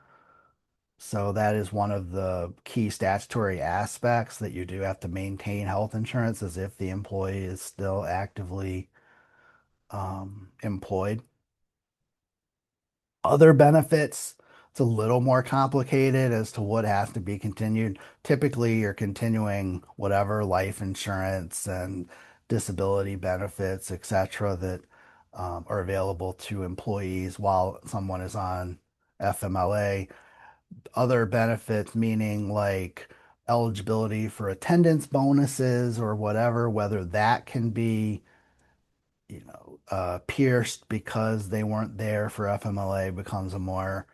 So that is one of the key statutory aspects, that you do have to maintain health insurance as if the employee is still actively employed. Other benefits, it's a little more complicated as to what has to be continued. Typically, you're continuing whatever life insurance and disability benefits, et cetera, that are available to employees while someone is on FMLA. Other benefits, meaning like eligibility for attendance bonuses or whatever, whether that can be pierced because they weren't there for FMLA becomes a more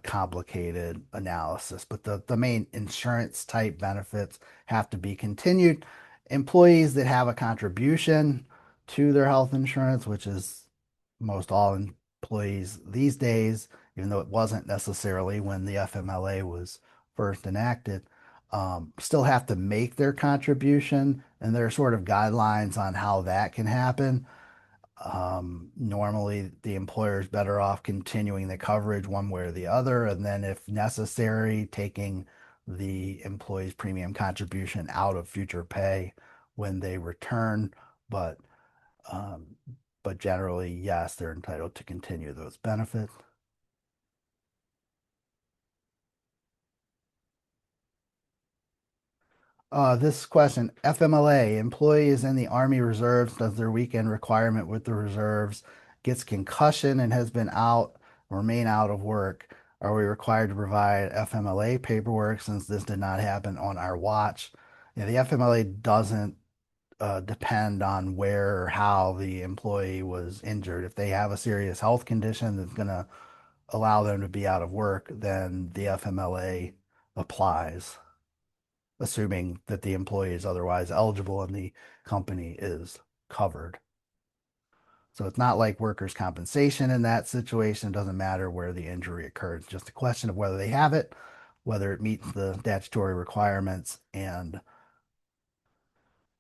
complicated analysis. But the main insurance type benefits have to be continued. Employees that have a contribution to their health insurance, which is most all employees these days, even though it wasn't necessarily when the FMLA was first enacted, still have to make their contribution, and there are sort of guidelines on how that can happen. Normally, the employer is better off continuing the coverage one way or the other, and then, if necessary, taking the employee's premium contribution out of future pay when they return. But um, but generally, yes, they're entitled to continue those benefits. This question, FMLA, employees in the Army Reserves does their weekend requirement with the reserves, gets concussion and has been out, remain out of work. Are we required to provide FMLA paperwork since this did not happen on our watch? Yeah, the FMLA doesn't depend on where or how the employee was injured. If they have a serious health condition that's going to allow them to be out of work, then the FMLA applies, assuming that the employee is otherwise eligible and the company is covered. So it's not like workers' compensation in that situation. It doesn't matter where the injury occurred. It's just a question of whether they have it, whether it meets the statutory requirements, and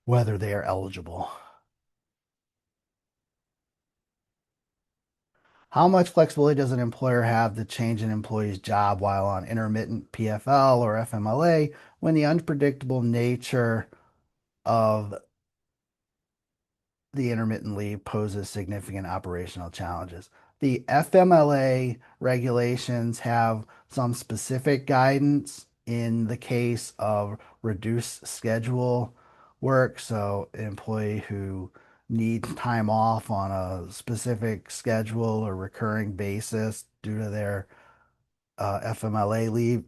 whether they are eligible. How much flexibility does an employer have to change an employee's job while on intermittent PFL or FMLA when the unpredictable nature of the intermittent leave poses significant operational challenges? The FMLA regulations have some specific guidance in the case of reduced schedule work. So, an employee who needs time off on a specific schedule or recurring basis due to their FMLA leave,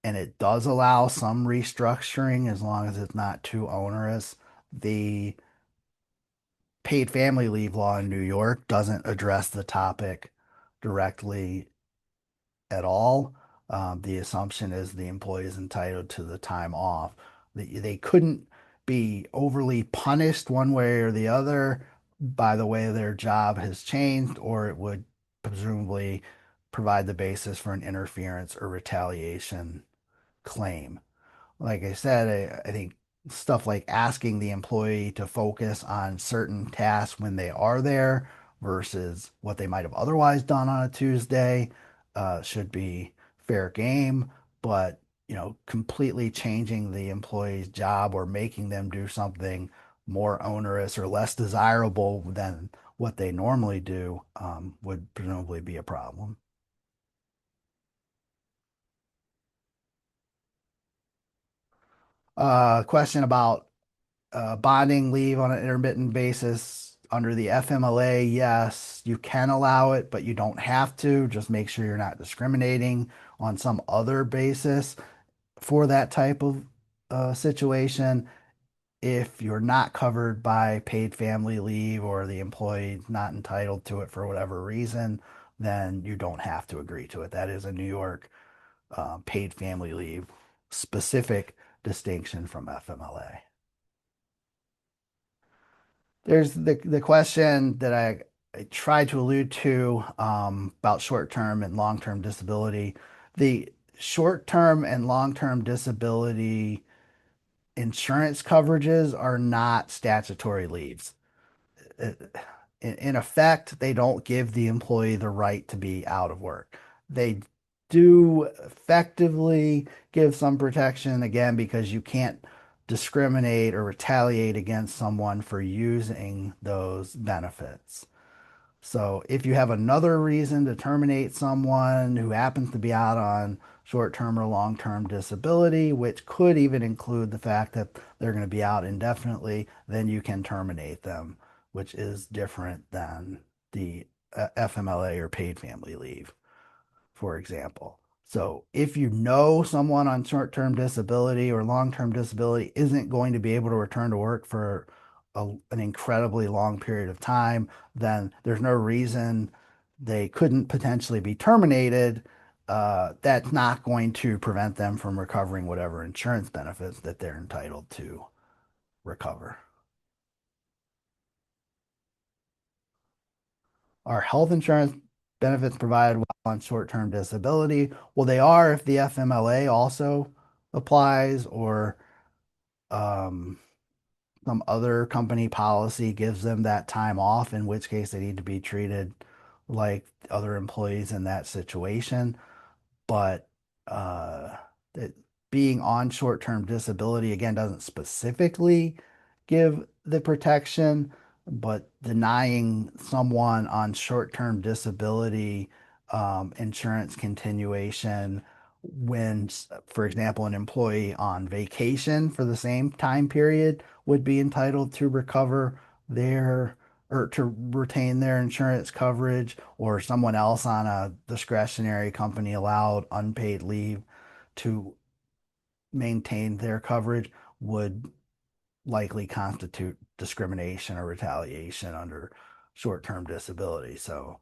and it does allow some restructuring as long as it's not too onerous. The paid family leave law in New York doesn't address the topic directly at all. The assumption is the employee is entitled to the time off. They couldn't be overly punished one way or the other by the way their job has changed, or it would presumably provide the basis for an interference or retaliation claim. Like I said, I think stuff like asking the employee to focus on certain tasks when they are there versus what they might have otherwise done on a Tuesday should be fair game. But, completely changing the employee's job or making them do something more onerous or less desirable than what they normally do would presumably be a problem. Question about bonding leave on an intermittent basis under the FMLA, yes, you can allow it, but you don't have to. Just make sure you're not discriminating on some other basis for that type of situation. If you're not covered by paid family leave or the employee not entitled to it for whatever reason, then you don't have to agree to it. That is a New York paid family leave specific distinction from FMLA. There's the question that I tried to allude to about short-term and long-term disability. The short-term and long-term disability insurance coverages are not statutory leaves. Uh, in effect, they don't give the employee the right to be out of work. They do effectively give some protection, again, because you can't discriminate or retaliate against someone for using those benefits. So if you have another reason to terminate someone who happens to be out on short-term or long-term disability, which could even include the fact that they're going to be out indefinitely, then you can terminate them, which is different than the FMLA or paid family leave, for example. So if you know someone on short-term disability or long-term disability isn't going to be able to return to work for an incredibly long period of time, then there's no reason they couldn't potentially be terminated. That's not going to prevent them from recovering whatever insurance benefits that they're entitled to recover. Are health insurance benefits provided while on short-term disability? Well, they are if the FMLA also applies or um, some other company policy gives them that time off, in which case they need to be treated like other employees in that situation. But uh, it, being on short-term disability again doesn't specifically give the protection, but denying someone on short-term disability insurance continuation when, for example, an employee on vacation for the same time period would be entitled to recover their or to retain their insurance coverage, or someone else on a discretionary company allowed unpaid leave to maintain their coverage would likely constitute discrimination or retaliation under short-term disability. So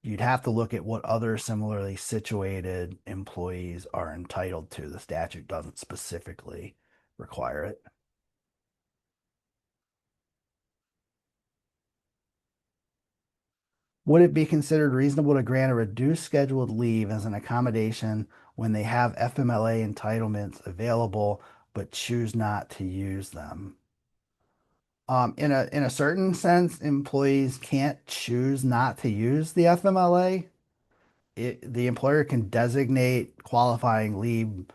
you'd have to look at what other similarly situated employees are entitled to. The statute doesn't specifically require it. Would it be considered reasonable to grant a reduced scheduled leave as an accommodation when they have FMLA entitlements available but choose not to use them? In a certain sense, employees can't choose not to use the FMLA. The employer can designate qualifying leave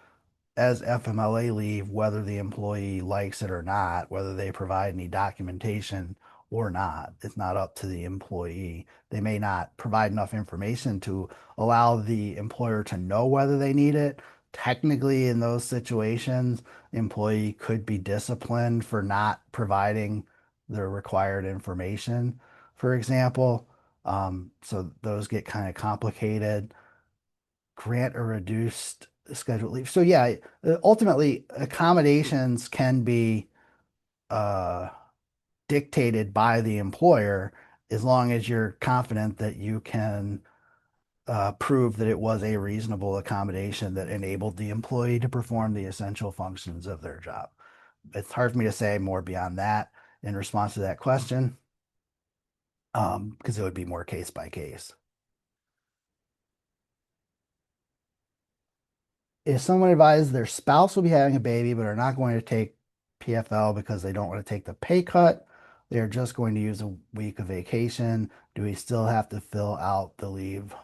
as FMLA leave, whether the employee likes it or not, whether they provide any documentation or not. It's not up to the employee. They may not provide enough information to allow the employer to know whether they need it. Technically, in those situations, the employee could be disciplined for not providing the required information, for example. So those get kind of complicated. Grant a reduced scheduled leave. So yeah, ultimately accommodations can be uh, dictated by the employer as long as you're confident that you can prove that it was a reasonable accommodation that enabled the employee to perform the essential functions of their job. It's hard for me to say more beyond that in response to that question, because it would be more case by case. If someone advises their spouse will be having a baby but are not going to take PFL because they don't want to take the pay cut, they're just going to use a week of vacation, do we still have to fill out the leave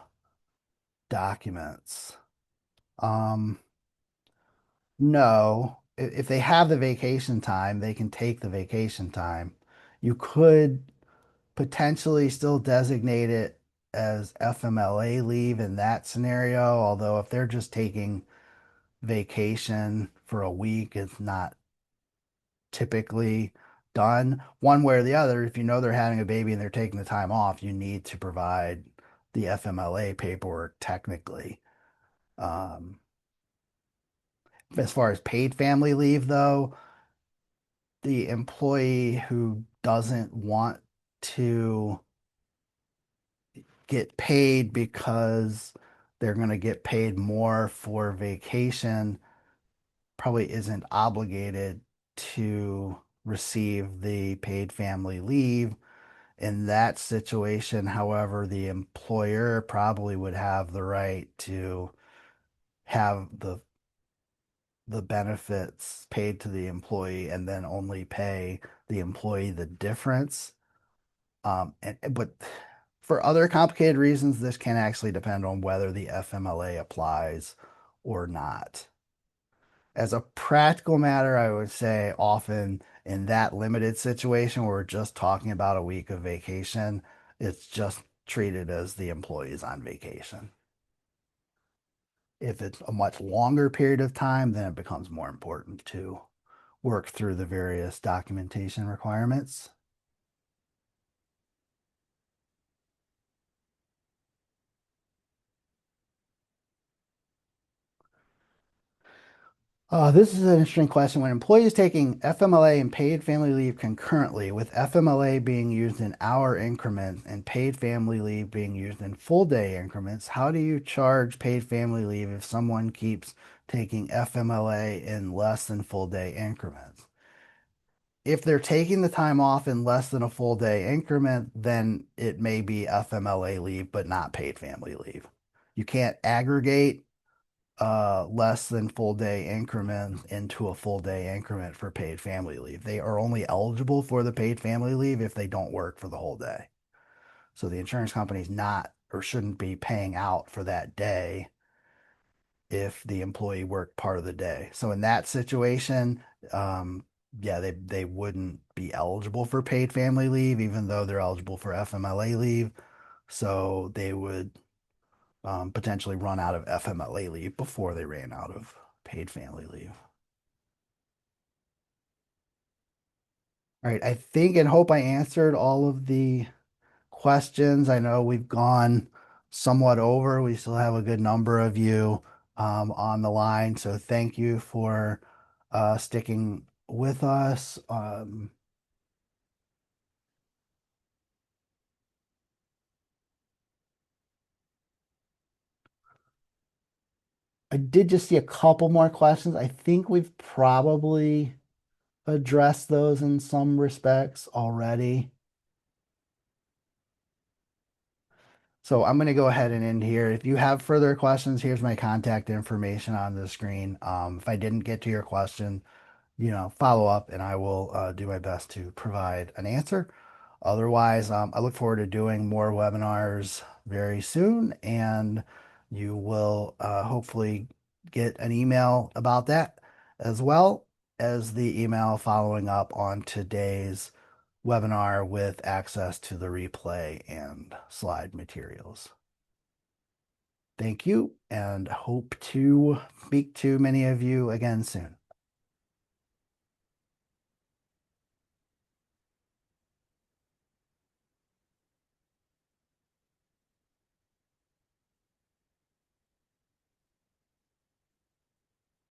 documents? Um, no. If they have the vacation time, they can take the vacation time. You could potentially still designate it as FMLA leave in that scenario, although if they're just taking vacation for a week, it's not typically done one way or the other. If you know they're having a baby and they're taking the time off, you need to provide the FMLA paperwork technically. Um, as far as paid family leave, though, the employee who doesn't want to get paid because they're going to get paid more for vacation probably isn't obligated to receive the paid family leave. In that situation, however, the employer probably would have the right to have the benefits paid to the employee and then only pay the employee the difference. But for other complicated reasons, this can actually depend on whether the FMLA applies or not. As a practical matter, I would say often in that limited situation where we're just talking about a week of vacation, it's just treated as the employee's on vacation. If it's a much longer period of time, then it becomes more important to work through the various documentation requirements. This is an interesting question. When employees taking FMLA and paid family leave concurrently, with FMLA being used in hour increments and paid family leave being used in full day increments, how do you charge paid family leave if someone keeps taking FMLA in less than full day increments? If they're taking the time off in less than a full day increment, then it may be FMLA leave, but not paid family leave. You can't aggregate less than full day increment into a full day increment for paid family leave. They are only eligible for the paid family leave if they don't work for the whole day. So the insurance company's not or shouldn't be paying out for that day if the employee worked part of the day. So in that situation, yeah, they wouldn't be eligible for paid family leave, even though they're eligible for FMLA leave. So they would potentially run out of FMLA leave before they ran out of paid family leave. All right, I think and hope I answered all of the questions. I know we've gone somewhat over. We still have a good number of you on the line, so thank you for sticking with us. I did just see a couple more questions. I think we've probably addressed those in some respects already. So I'm going to go ahead and end here. If you have further questions, here's my contact information on the screen. If I didn't get to your question, follow up and I will do my best to provide an answer. Otherwise, I look forward to doing more webinars very soon, and you will hopefully get an email about that as well as the email following up on today's webinar with access to the replay and slide materials. Thank you, and hope to speak to many of you again soon.